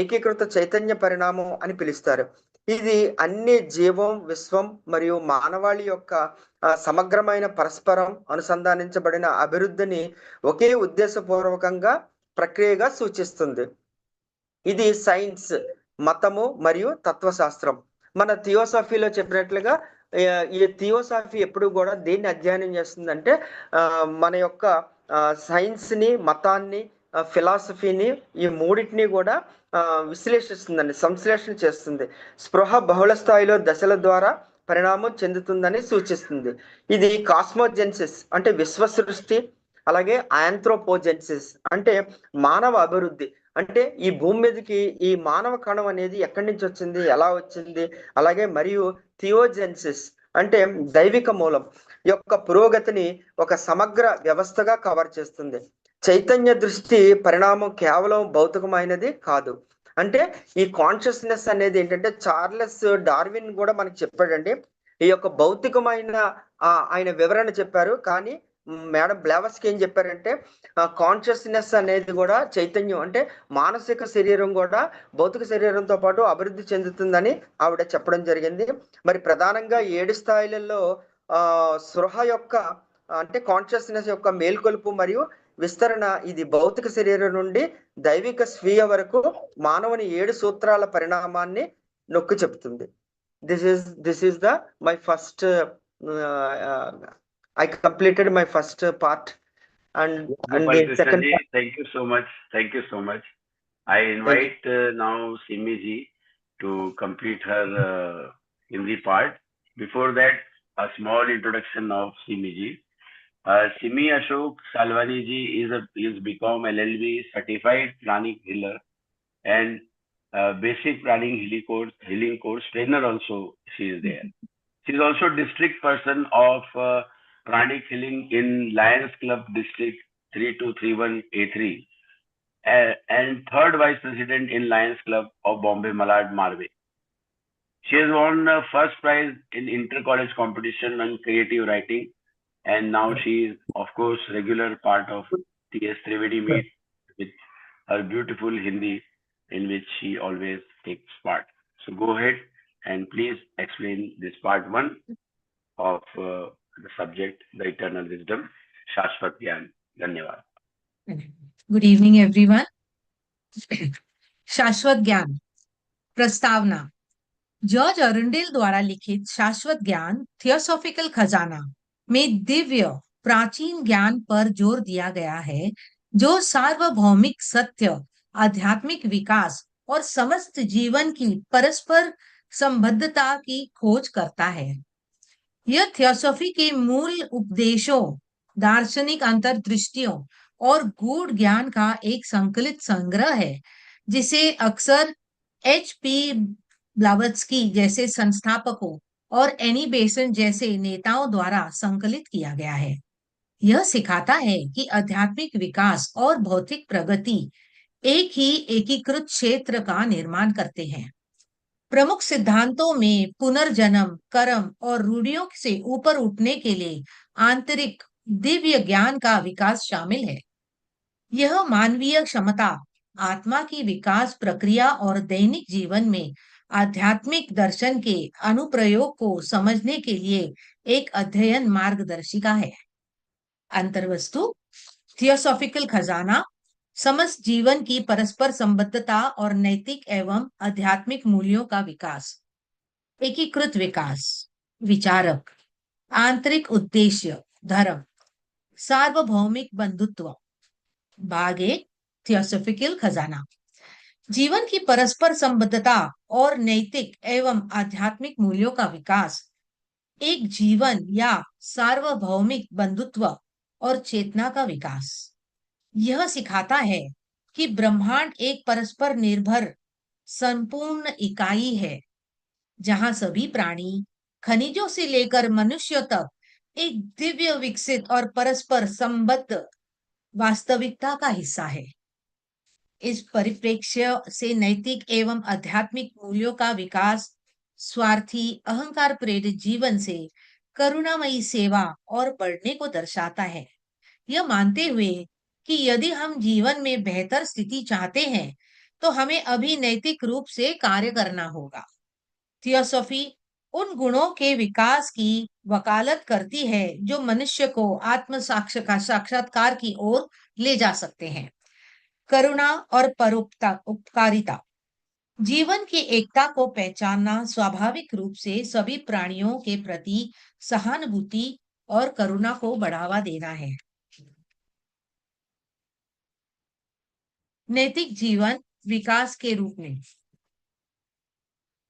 ఏకీకృత చైతన్య పరిణామం అని పిలుస్తారు. ఇది అన్ని జీవం, విశ్వం మరియు మానవాళి యొక్క సమగ్రమైన పరస్పరం అనుసంధానించబడిన అభివృద్ధిని ఒకే ఉద్దేశపూర్వకంగా ప్రక్రియగా సూచిస్తుంది. ఇది సైన్స్, మతము మరియు తత్వశాస్త్రం. మన థియోసఫీలో చెప్పినట్లుగా ఈ థియోసఫీ ఎప్పుడు కూడా దేన్ని అధ్యయనం చేస్తుందంటే మన యొక్క సైన్స్ ని, మతాన్ని, ఫిలాసఫీని ఈ మూడింటిని కూడా విశ్లేషిస్తుందండి, సంశ్లేషణ చేస్తుంది. స్పృహ బహుళ స్థాయిలో దశల ద్వారా పరిణామం చెందుతుందని సూచిస్తుంది. ఇది కాస్మోజెన్సిస్ అంటే విశ్వ సృష్టి, అలాగే ఆంథ్రోపోజెన్సిస్ అంటే మానవ అభివృద్ధి. అంటే ఈ భూమి మీదకి ఈ మానవ కణం అనేది ఎక్కడి నుంచి వచ్చింది, ఎలా వచ్చింది. అలాగే మరియు థియోజెన్సిస్ అంటే దైవిక మూలం యొక్క పురోగతిని ఒక సమగ్ర వ్యవస్థగా కవర్ చేస్తుంది. చైతన్య దృష్టి పరిణామం కేవలం భౌతికమైనది కాదు. అంటే ఈ కాన్షియస్నెస్ అనేది ఏంటంటే చార్లెస్ డార్విన్ కూడా మనకి చెప్పాడండి. ఈ యొక్క భౌతికమైన ఆయన వివరణ చెప్పారు, కానీ మేడం బ్లావస్కీ ఏం చెప్పారంటే కాన్షియస్నెస్ అనేది కూడా చైతన్యం అంటే మానసిక శరీరం కూడా భౌతిక శరీరంతో పాటు అభివృద్ధి చెందుతుందని ఆవిడ చెప్పడం జరిగింది. మరి ప్రధానంగా 7 స్థాయిలలో స్పృహ యొక్క అంటే కాన్షియస్నెస్ యొక్క మేల్కొలుపు మరియు విస్తరణ ఇది భౌతిక శరీరం నుండి దైవిక స్వీయ వరకు మానవుని 7 సూత్రాల పరిణామాన్ని నొక్కి చెప్తుంది. This is the my first I completed my first part and the second part. Thank you so much. Thank you so much. I invite now Simi ji to complete her Hindi part. Before that, a small introduction of Simi ji. Simi Ashok Salwani ji is become LLB certified pranic healer and basic pranic healing course trainer also she is there. She is also district person of pranic healing in Lions Club District 3231A3 and third vice president in Lions Club of Bombay Malad Marve. She has won first prize in inter-college competition on creative writing, and now she is, of course, regular part of TS Trivedi meet with her beautiful Hindi, in which she always takes part. So go ahead and please explain this part 1 of the subject, the eternal wisdom, Shashwat Gyan. Dhanyavad. Good evening, everyone. शाश्वत ज्ञान प्रस्तावना George Arundale द्वारा लिखित शाश्वत ज्ञान theosophical खजाना में दिव्य प्राचीन ज्ञान पर जोर दिया गया है, जो सार्वभौमिक सत्य, आध्यात्मिक विकास और समस्त जीवन की परस्पर संबद्धता की खोज करता है। यह थियोसॉफी के मूल उपदेशों, दार्शनिक अंतर्दृष्टियों और गूढ़ ज्ञान का एक संकलित संग्रह है, जिसे अक्सर H.P. ब्लावत्स्की जैसे संस्थापकों और एनी बेसेंट जैसे नेताओं द्वारा संकलित किया गया है। यह सिखाता है कि आध्यात्मिक विकास और भौतिक प्रगति एक ही एकीकृत क्षेत्र का निर्माण करते हैं। प्रमुख सिद्धांतों में पुनर्जन्म, कर्म और रूढ़ियों से ऊपर उठने के लिए आंतरिक दिव्य ज्ञान का विकास शामिल है। यह मानवीय क्षमता, आत्मा की विकास प्रक्रिया और दैनिक जीवन में आध्यात्मिक दर्शन के अनुप्रयोग को समझने के लिए एक अध्ययन मार्गदर्शिका है। अंतर्वस्तु थियोसॉफिकल खजाना समस्त जीवन की परस्पर संबद्धता और नैतिक एवं आध्यात्मिक मूल्यों का विकास, एकीकृत विकास, विचारक, आंतरिक उद्देश्य, धर्म, सार्वभौमिक बंधुत्व। भाग 1 थियोसॉफिकल खजाना जीवन की परस्पर संबद्धता और नैतिक एवं आध्यात्मिक मूल्यों का विकास, एक जीवन या सार्वभौमिक बंधुत्व और चेतना का विकास। यह सिखाता है कि ब्रह्मांड एक परस्पर निर्भर संपूर्ण इकाई है, जहां सभी प्राणी, खनिजों से लेकर मनुष्य तक, एक दिव्य विकसित और परस्पर संबद्ध वास्तविकता का हिस्सा है। इस परिप्रेक्ष्य से नैतिक एवं आध्यात्मिक मूल्यों का विकास स्वार्थी, अहंकार प्रेरित जीवन से करुणामयी सेवा और बढ़ने को दर्शाता है। यह मानते हुए कि यदि हम जीवन में बेहतर स्थिति चाहते हैं, तो हमें अभी नैतिक रूप से कार्य करना होगा। थियोसॉफी उन गुणों के विकास की वकालत करती है जो मनुष्य को आत्म साक्षात्कार की ओर ले जा सकते हैं। करुणा और परोपकारिता, जीवन की एकता को पहचानना स्वाभाविक रूप से सभी प्राणियों के प्रति सहानुभूति और करुणा को बढ़ावा देना है। नैतिक जीवन विकास के रूप में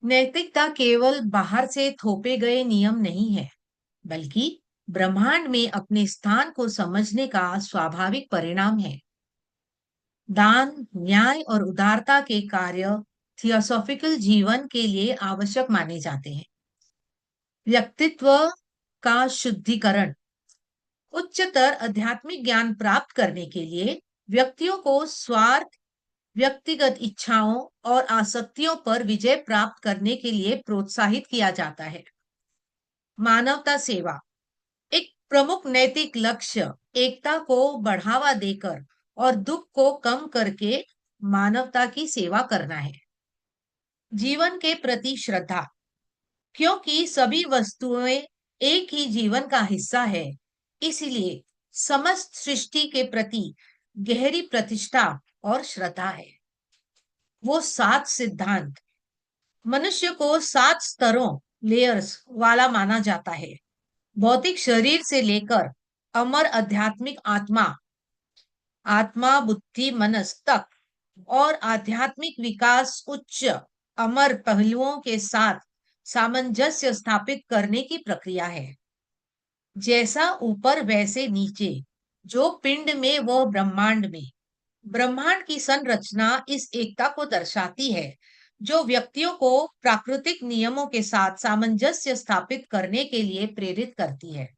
नैतिकता केवल बाहर से थोपे गए नियम नहीं है, बल्कि ब्रह्मांड में अपने स्थान को समझने का स्वाभाविक परिणाम है। दान, न्याय और उदारता के कार्य थियोसॉफिकल जीवन के लिए आवश्यक माने जाते हैं। व्यक्तित्व का शुद्धिकरण, उच्चतर आध्यात्मिक ज्ञान प्राप्त करने के लिए व्यक्तियों को स्वार्थ, व्यक्तिगत इच्छाओं और आसक्तियों पर विजय प्राप्त करने के लिए प्रोत्साहित किया जाता है। मानवता सेवा, एक प्रमुख नैतिक लक्ष्य एकता को बढ़ावा देकर और दुख को कम करके मानवता की सेवा करना है। जीवन के प्रति श्रद्धा, क्योंकि सभी वस्तुएं एक ही जीवन का हिस्सा है, इसलिए समस्त सृष्टि के प्रति गहरी प्रतिष्ठा और श्रद्धा है। वो 7 सिद्धांत मनुष्य को 7 स्तरों लेयर्स वाला माना जाता है। भौतिक शरीर से लेकर अमर आध्यात्मिक आत्मा बुद्धि मनस तक और आध्यात्मिक विकास उच्च अमर पहलुओं के साथ सामंजस्य स्थापित करने की प्रक्रिया है। जैसा ऊपर वैसे नीचे, जो पिंड में वो ब्रह्मांड में। ब्रह्मांड की संरचना इस एकता को दर्शाती है जो व्यक्तियों को प्राकृतिक नियमों के साथ सामंजस्य स्थापित करने के लिए प्रेरित करती है।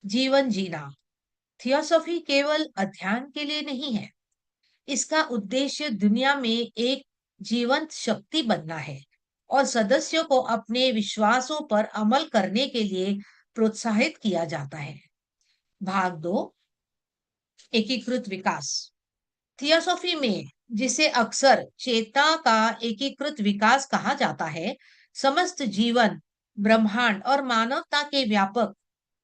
जीवन जीना थियोसॉफी केवल अध्ययन के लिए नहीं है। इसका उद्देश्य दुनिया में एक जीवंत शक्ति बनना है और सदस्यों को अपने विश्वासों पर अमल करने के लिए प्रोत्साहित किया जाता है। भाग 2, एकीकृत विकास। थियोसॉफी में, जिसे अक्सर चेतना का एकीकृत विकास कहा जाता है, समस्त जीवन, ब्रह्मांड और मानवता के व्यापक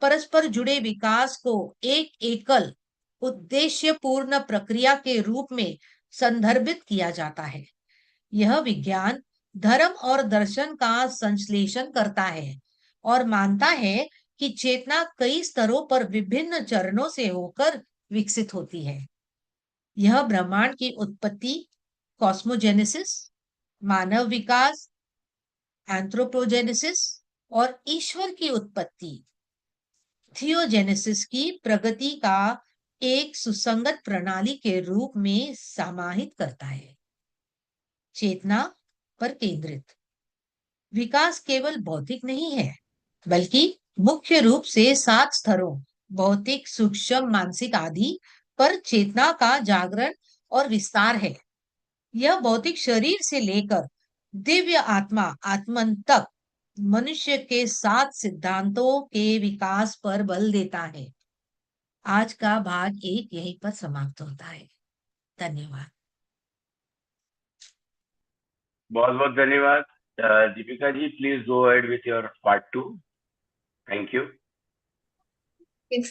परस्पर जुड़े विकास को एक एकल उद्देश्यपूर्ण प्रक्रिया के रूप में संदर्भित किया जाता है। यह विज्ञान धर्म और दर्शन का संश्लेषण करता है और मानता है कि चेतना कई स्तरों पर विभिन्न चरणों से होकर विकसित होती है। यह ब्रह्मांड की उत्पत्ति, कॉस्मोजेनेसिस, मानव विकास, एंथ्रोपोजेनेसिस और ईश्वर की उत्पत्ति, थियोजेनेसिस की प्रगति का एक सुसंगत प्रणाली के रूप में समाहित करता है। चेतना पर केंद्रित विकास केवल भौतिक नहीं है, बल्कि मुख्य रूप से 7 स्तरों, भौतिक, सूक्ष्म, मानसिक आदि पर चेतना का जागरण और विस्तार है। यह भौतिक शरीर से लेकर दिव्य आत्मन तक मनुष्य के 7 सिद्धांतों के विकास पर बल देता है। आज का भाग 1 यहीं पर समाप्त होता है। धन्यवाद। बहुत बहुत धन्यवाद। Deepika ji, please go ahead with your part 2. Thank you. Yes.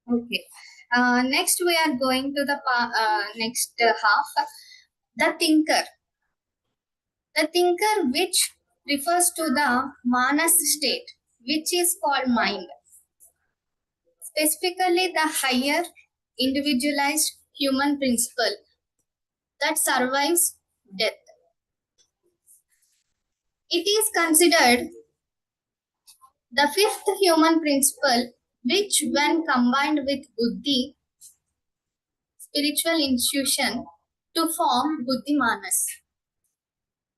Okay. Next, we are going to the next half. The thinker. The thinker, which refers to the manas state, which is called mind. Specifically, the higher individualized human principle that survives death. It is considered the 5th human principle, which, when combined with buddhi, spiritual intuition, to form buddhimanas,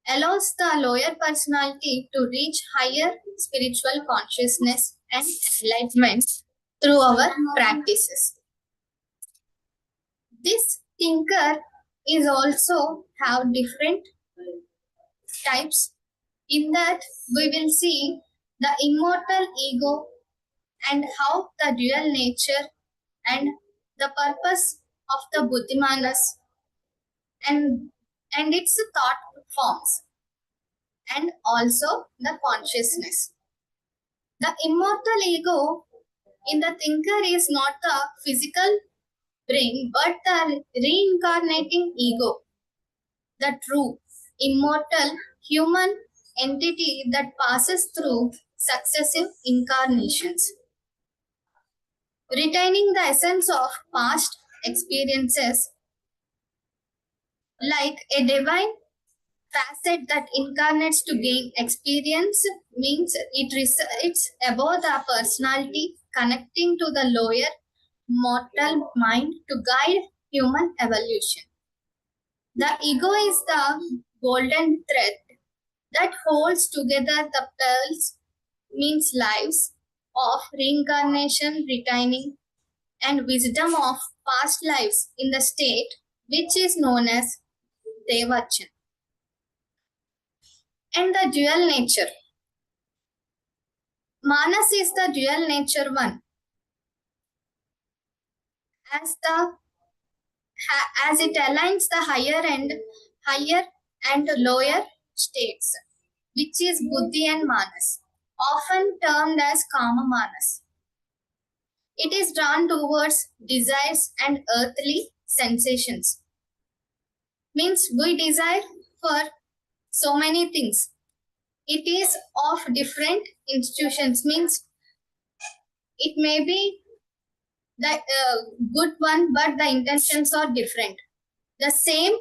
allows the lower personality to reach higher spiritual consciousness and enlightenment through our practices. This thinker is also have different types, in that we will see the immortal ego and how the dual nature and the purpose of the buddhimanas and its thought forms, and also the consciousness. The immortal ego in the thinker is not the physical brain but the reincarnating ego, the true immortal human entity that passes through successive incarnations, retaining the essence of past experiences. Like a divine facet that incarnates to gain experience, means it's above the personality, connecting to the lower mortal mind to guide human evolution. The ego is the golden thread that holds together the pearls, means lives of reincarnation, retaining and wisdom of past lives in the state which is known as Devachan. And the dual nature. Manas is the dual nature one. As it aligns the higher and lower states, which is buddhi and manas. often termed as kama manas. It is drawn towards desires and earthly sensations. Means we desire for so many things. It is of different institutions. Means it may be the good one, but the intentions are different. The same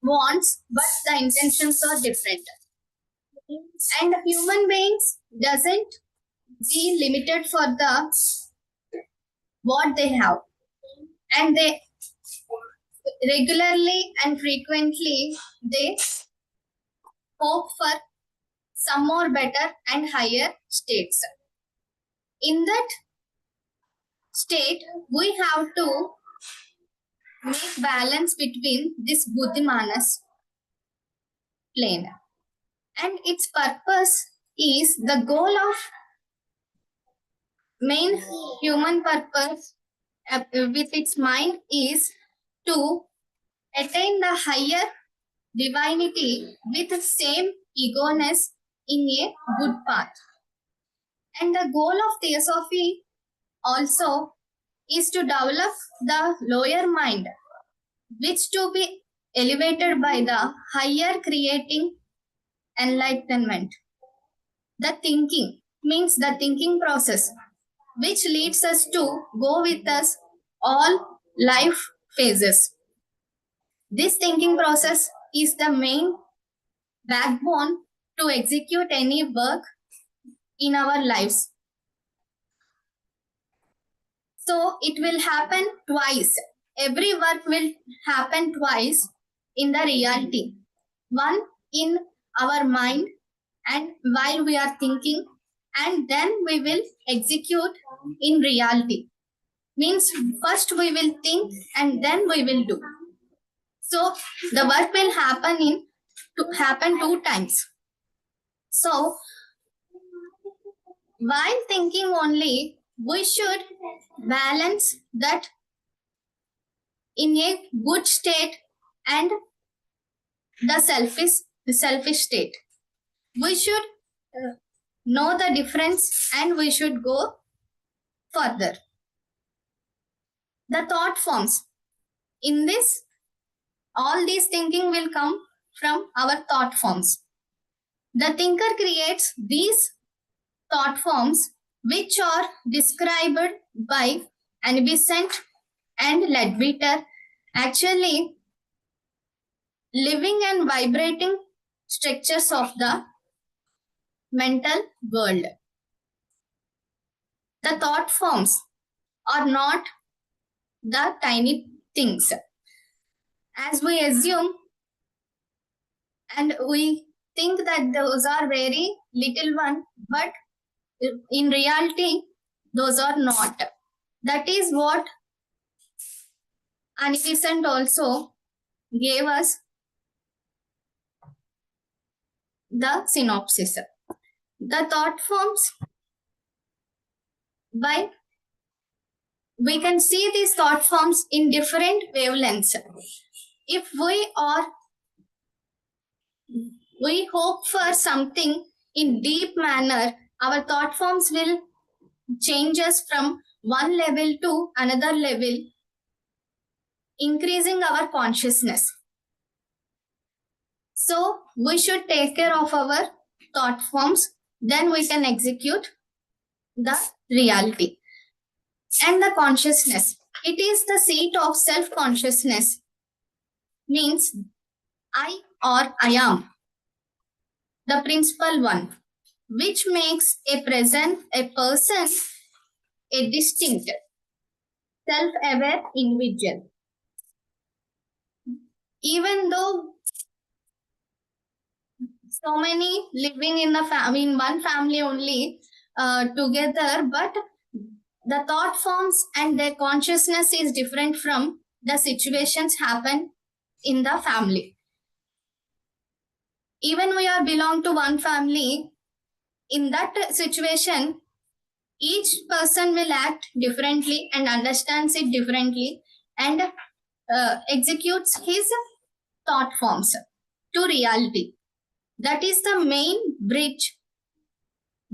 wants, but the intentions are different. And human beings doesn't be limited for the what they have, and they regularly and frequently they hope for some more better and higher states. In that state, we have to make balance between this buddhimanas plane, and its purpose is the goal of main human purpose with its mind is to attain the higher divinity with the same egoness in a good path. And the goal of Theosophy also is to develop the lower mind, which to be elevated by the higher creating enlightenment. The thinking means the thinking process, which leads us to go with us all life phases. This thinking process is the main backbone to execute any work in our lives. So it will happen twice. Every work will happen twice in the reality. One in our mind and while we are thinking, and then we will execute in reality. Means first we will think and then we will do. So the work will happen two times. So while thinking only, we should balance that in a good state and the selfish state. We should know the difference and we should go further. The thought forms. In this, all these thinking will come from our thought forms. The thinker creates these thought forms which are described by Besant and Ledbetter, actually living and vibrating structures of the mental world. The thought forms are not the tiny things. As we assume and we think that those are very little one, but in reality, those are not. That is what Besant also gave us the synopsis. The thought forms, by we can see these thought forms in different wavelengths. If we hope for something in deep manner, our thought forms will change us from one level to another level, increasing our consciousness. So we should take care of our thought forms, then we can execute the reality. And the consciousness, it is the seat of self-consciousness, means I or I am, the principal one, which makes a person a distinct, self-aware individual. Even though so many living in in one family only together, but the thought forms and their consciousness is different from the situations happen in the family. Even we are belong to one family, in that situation, each person will act differently and understands it differently and executes his thought forms to reality. That is the main bridge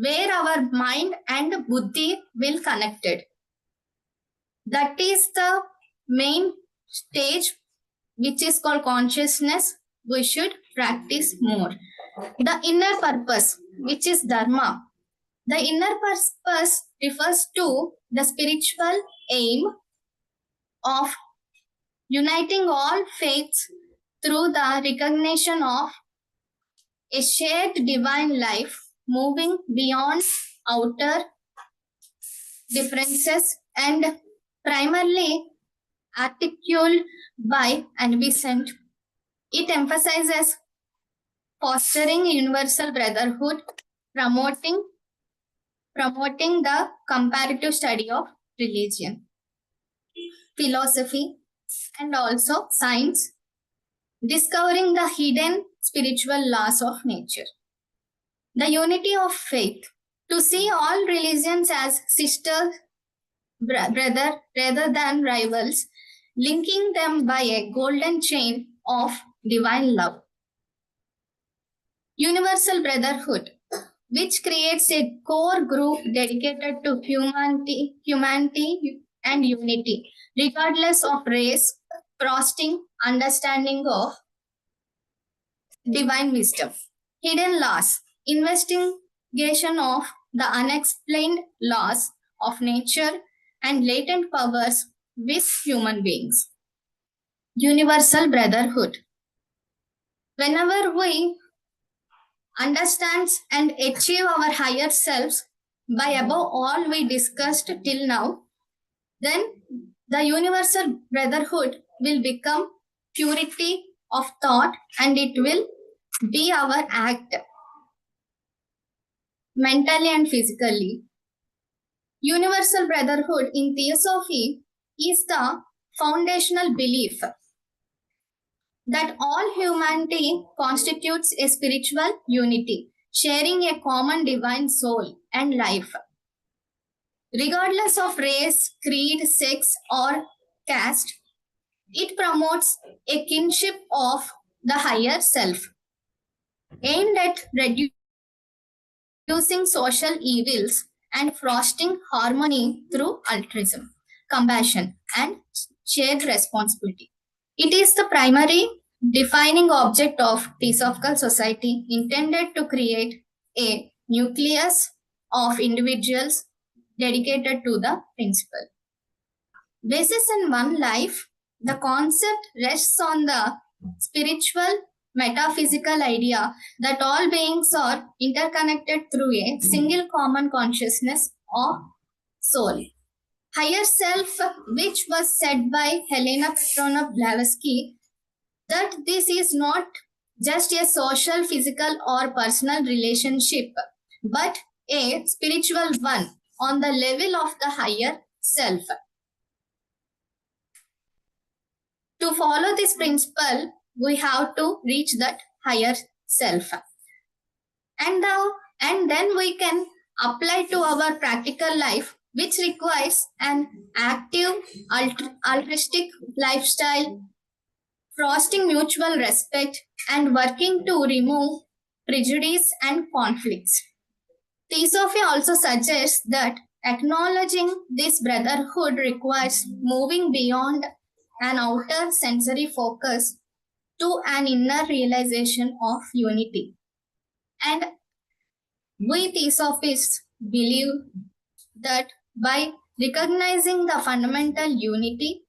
where our mind and buddhi will connected. That is the main stage, which is called consciousness. We should practice more. The inner purpose, which is dharma. The inner purpose refers to the spiritual aim of uniting all faiths through the recognition of a shared divine life moving beyond outer differences and primarily articulated by Besant. It emphasizes fostering universal brotherhood, promoting the comparative study of religion, philosophy, and also science, discovering the hidden spiritual laws of nature. The unity of faith, to see all religions as sisters, brother rather than rivals, linking them by a golden chain of divine love. Universal brotherhood, which creates a core group dedicated to humanity and unity, regardless of race, fostering understanding of divine wisdom. Hidden laws, investigation of the unexplained laws of nature and latent powers with human beings. Universal brotherhood. Whenever we understand and achieve our higher selves by above all we discussed till now, then the universal brotherhood will become purity of thought and it will be our act mentally and physically. Universal brotherhood in Theosophy is the foundational belief that all humanity constitutes a spiritual unity, sharing a common divine soul and life. Regardless of race, creed, sex, or caste, it promotes a kinship of the higher self, aimed at reducing social evils and fostering harmony through altruism, compassion, and shared responsibility. It is the primary defining object of Theosophical Society, intended to create a nucleus of individuals dedicated to the principle. Basis in one life, the concept rests on the spiritual metaphysical idea that all beings are interconnected through a single common consciousness or soul. Higher self, which was said by Helena Blavatsky, that this is not just a social, physical, or personal relationship, but a spiritual one on the level of the higher self. To follow this principle, we have to reach that higher self. And then we can apply to our practical life, which requires an active, altruistic lifestyle, fostering mutual respect, and working to remove prejudice and conflicts. Theosophy also suggests that acknowledging this brotherhood requires moving beyond an outer sensory focus to an inner realization of unity. And we Theosophists believe that by recognizing the fundamental unity,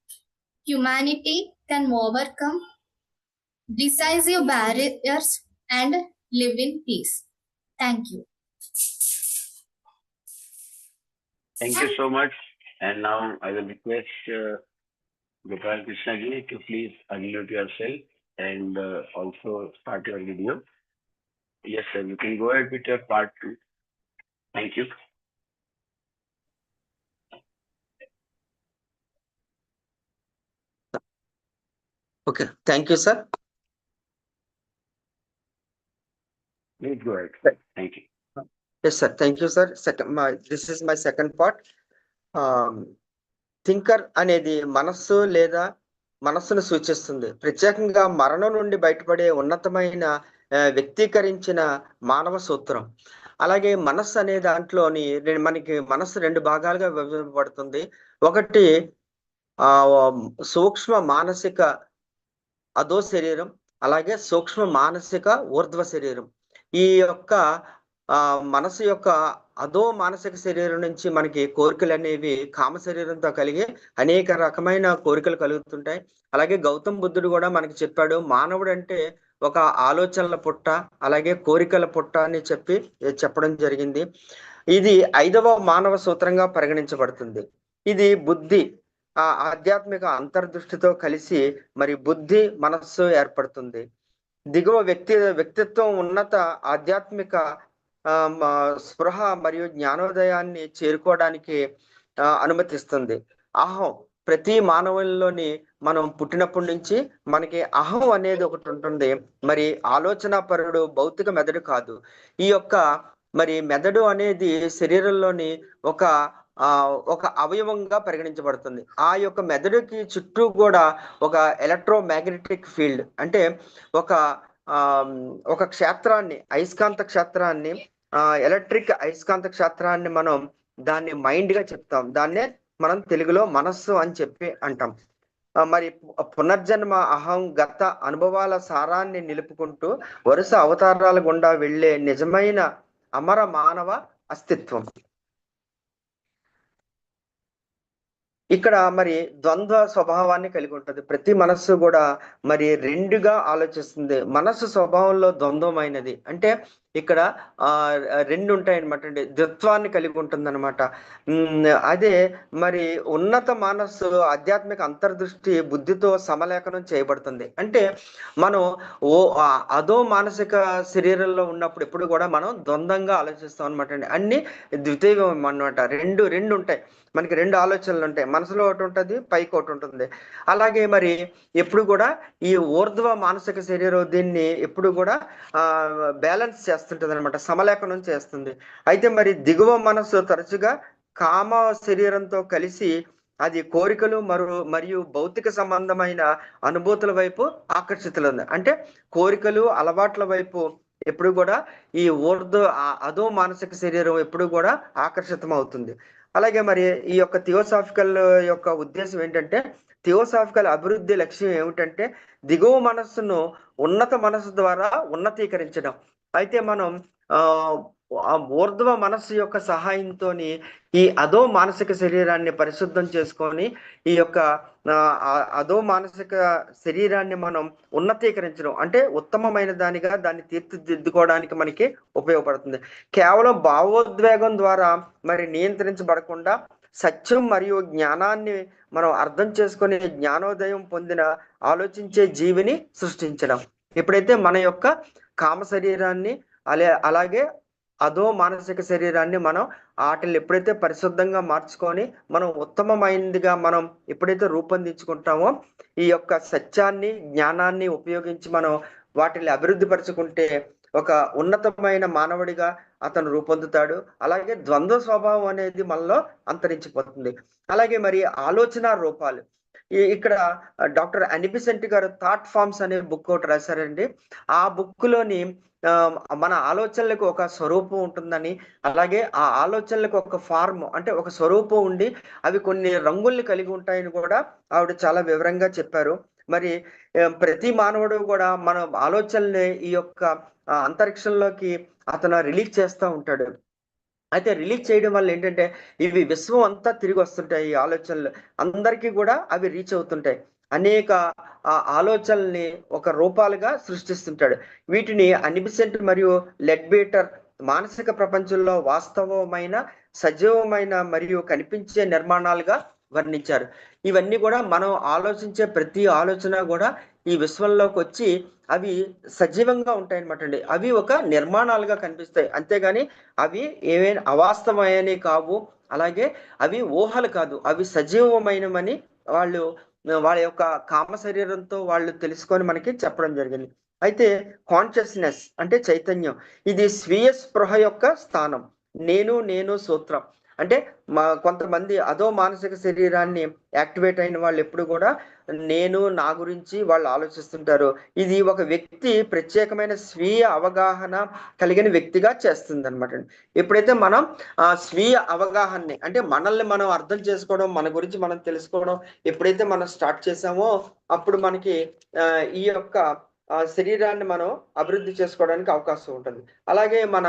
humanity can overcome decisive barriers and live in peace. Thank you. Thank you so much. And now I will request Gopal Krishna ji to please unmute yourself and also start your video. Yes, sir. You can go ahead with your part 2. Thank you. Okay, thank you, sir. Please go ahead. Thank you. Yes, sir. Thank you, sir. This is my second part. Thinker అనేది మనస్సు లేదా మనస్సును సూచిస్తుంది. ప్రత్యేకంగా మరణం నుండి బయటపడే ఉన్నతమైన వ్యక్తీకరించిన మానవ సూత్రం. అలాగే మనస్సు అనే దాంట్లోని మనకి మనస్సు 2 భాగాలుగా విభజింపబడుతుంది. ఒకటి సూక్ష్మ మానసిక అధో శరీరం, అలాగే సూక్ష్మ మానసిక ఊర్ధ్వ శరీరం. ఈ యొక్క మనసు యొక్క అధో మానసిక శరీరం నుంచి మనకి కోరికలు అనేవి కామ శరీరంతో కలిగి అనేక రకమైన కోరికలు కలుగుతుంటాయి. అలాగే గౌతమ్ బుద్ధుడు కూడా మనకి చెప్పాడు, మానవుడు అంటే ఒక ఆలోచనల పుట్ట, అలాగే కోరికల పుట్ట అని చెప్పడం జరిగింది. ఇది 5వ మానవ సూత్రంగా పరిగణించబడుతుంది. ఇది బుద్ధి ఆధ్యాత్మిక అంతర్దృష్టితో కలిసి మరి బుద్ధి మనస్సు ఏర్పడుతుంది. దిగువ వ్యక్తిత్వం ఉన్నత ఆధ్యాత్మిక స్పృహ మరియు జ్ఞానోదయాన్ని చేరుకోవడానికి అనుమతిస్తుంది. అహం ప్రతి మానవుల్లోని మనం పుట్టినప్పటి నుంచి మనకి అహం అనేది ఒకటి ఉంటుంది. మరి ఆలోచన పరుడు భౌతిక మెదడు కాదు. ఈ యొక్క మరి మెదడు అనేది శరీరంలోని ఒక అవయవంగా పరిగణించబడుతుంది. ఆ యొక్క మెదడుకి చుట్టూ కూడా ఒక ఎలక్ట్రోమాగ్నెటిక్ ఫీల్డ్ అంటే ఒక క్షేత్రాన్ని, అయస్కాంత క్షేత్రాన్ని, ఎలక్ట్రిక్ అయస్కాంత క్షేత్రాన్ని మనం దాన్ని మైండ్ గా చెప్తాం. దాన్నే మనం తెలుగులో మనస్సు అని చెప్పి అంటాం. మరి పునర్జన్మ అహం గత అనుభవాల సారాన్ని నిలుపుకుంటూ వరుస అవతారాల గుండా వెళ్ళే నిజమైన అమర మానవ అస్తిత్వం. ఇక్కడ మరి ద్వంద్వ స్వభావాన్ని కలిగి ఉంటుంది. ప్రతి మనస్సు కూడా మరి 2గా ఆలోచిస్తుంది. మనస్సు స్వభావంలో ద్వంద్వమైనది. అంటే ఇక్కడ 2 ఉంటాయి అనమాట అండి, ద్విత్వాన్ని కలిగి ఉంటుంది అనమాట. అదే మరి ఉన్నత మనస్సు ఆధ్యాత్మిక అంతర్దృష్టి బుద్ధితో సమలేఖనం చేయబడుతుంది. అంటే మనం అదో మానసిక శరీరంలో ఉన్నప్పుడు ఎప్పుడు కూడా మనం ద్వంద్వంగా ఆలోచిస్తాం అనమాట అండి. అన్ని ద్వితీయం అనమాట. రెండు ఉంటాయి మనకి, 2 ఆలోచనలు ఉంటాయి. మనసులో ఒకటి ఉంటుంది, పైకి ఒకటి ఉంటుంది. అలాగే మరి ఎప్పుడు కూడా ఈ ఊర్ధ్వ మానసిక శరీరం దీన్ని ఎప్పుడు కూడా బ్యాలెన్స్ చేస్తుంటది అనమాట, సమలేఖనం చేస్తుంది. అయితే మరి దిగువ మనస్సు తరచుగా కామ శరీరంతో కలిసి అది కోరికలు మరియు భౌతిక సంబంధమైన అనుభూతుల వైపు ఆకర్షితులుంది. అంటే కోరికలు అలవాట్ల వైపు ఎప్పుడు కూడా ఈ అదో మానసిక శరీరం ఎప్పుడు కూడా ఆకర్షితం అవుతుంది. అలాగే మరి ఈ యొక్క థియోసాఫికల్ యొక్క ఉద్దేశం ఏంటంటే, థియోసాఫికల్ అభివృద్ధి లక్ష్యం ఏమిటంటే దిగువ మనస్సును ఉన్నత మనస్సు ద్వారా ఉన్నతీకరించడం. అయితే మనం ఆ ఊర్ధ్వ మనస్సు యొక్క సహాయంతో ఈ అధో మానసిక శరీరాన్ని పరిశుద్ధం చేసుకొని ఈ యొక్క అధో మానసిక శరీరాన్ని మనం ఉన్నతీకరించడం అంటే ఉత్తమమైన దాన్ని తీర్చిదిద్దుకోవడానికి మనకి ఉపయోగపడుతుంది. కేవలం భావోద్వేగం ద్వారా మరి నియంత్రించబడకుండా సత్యం మరియు జ్ఞానాన్ని మనం అర్థం చేసుకొని జ్ఞానోదయం పొందిన ఆలోచించే జీవిని సృష్టించడం. ఎప్పుడైతే మన యొక్క కామ శరీరాన్ని అలాగే అధో మానసిక శరీరాన్ని మనం వాటిని ఎప్పుడైతే పరిశుద్ధంగా మార్చుకొని మనం ఉత్తమమైనదిగా మనం ఎప్పుడైతే రూపొందించుకుంటామో ఈ యొక్క సత్యాన్ని జ్ఞానాన్ని ఉపయోగించి మనం వాటిని అభివృద్ధి పరుచుకుంటే ఒక ఉన్నతమైన మానవుడిగా అతను రూపొందుతాడు. అలాగే ద్వంద్వ స్వభావం అనేది మనలో అంతరించిపోతుంది. అలాగే మరి ఆలోచన రూపాలు, ఇక్కడ డాక్టర్ అనిబిసెంట్ గారు థాట్ ఫార్మ్స్ అనే బుక్ ఒకటి రాశారండి. ఆ బుక్ లోని మన ఆలోచనలకు ఒక స్వరూపం ఉంటుందని, అలాగే ఆ ఆలోచనలకు ఒక ఫార్మ్ అంటే ఒక స్వరూపం ఉండి అవి కొన్ని రంగుల్ని కలిగి ఉంటాయని కూడా ఆవిడ చాలా వివరంగా చెప్పారు. మరి ప్రతి మానవుడు కూడా మన ఆలోచనల్ని ఈ యొక్క అంతరిక్షంలోకి అతను రిలీజ్ చేస్తూ ఉంటాడు. అయితే రిలీజ్ చేయడం వల్ల ఏంటంటే ఇవి విశ్వం అంతా తిరిగి వస్తుంటాయి. ఈ ఆలోచనలు అందరికీ కూడా అవి రీచ్ అవుతుంటాయి. అనేక ఆలోచనల్ని ఒక రూపాలుగా సృష్టిస్తుంటాడు. వీటిని అనిబిసెంట్ మరియు లెడ్బీటర్ మానసిక ప్రపంచంలో వాస్తవమైన, సజీవమైన మరియు కనిపించే నిర్మాణాలుగా వర్ణించారు. ఇవన్నీ కూడా మనం ఆలోచించే ప్రతి ఆలోచన కూడా ఈ విశ్వంలోకి వచ్చి అవి సజీవంగా ఉంటాయి అన్నమాట అండి. అవి ఒక నిర్మాణాలుగా కనిపిస్తాయి, అంతేగాని అవి ఏమైనా అవాస్తవమైనవి కావు. అలాగే అవి ఊహలు కాదు, అవి సజీవమైనవని వాళ్ళ యొక్క కామ శరీరంతో వాళ్ళు తెలుసుకొని మనకి చెప్పడం జరిగింది. అయితే కాన్షియస్నెస్ అంటే చైతన్యం, ఇది స్వీయ స్పృహ యొక్క స్థానం. నేను సూత్రం అంటే కొంతమంది అదో మానసిక శరీరాన్ని యాక్టివేట్ అయిన వాళ్ళు ఎప్పుడు కూడా నేను నా గురించి వాళ్ళు ఆలోచిస్తుంటారు. ఇది ఒక వ్యక్తి ప్రత్యేకమైన స్వీయ అవగాహన కలిగిన వ్యక్తిగా చేస్తుంది అనమాట. ఎప్పుడైతే మనం స్వీయ అవగాహనని అంటే మనల్ని మనం అర్థం చేసుకోవడం, మన గురించి మనం తెలుసుకోవడం ఎప్పుడైతే మనం స్టార్ట్ చేసామో అప్పుడు మనకి ఈ యొక్క శరీరాన్ని మనం అభివృద్ధి చేసుకోవడానికి అవకాశం ఉంటుంది. అలాగే మన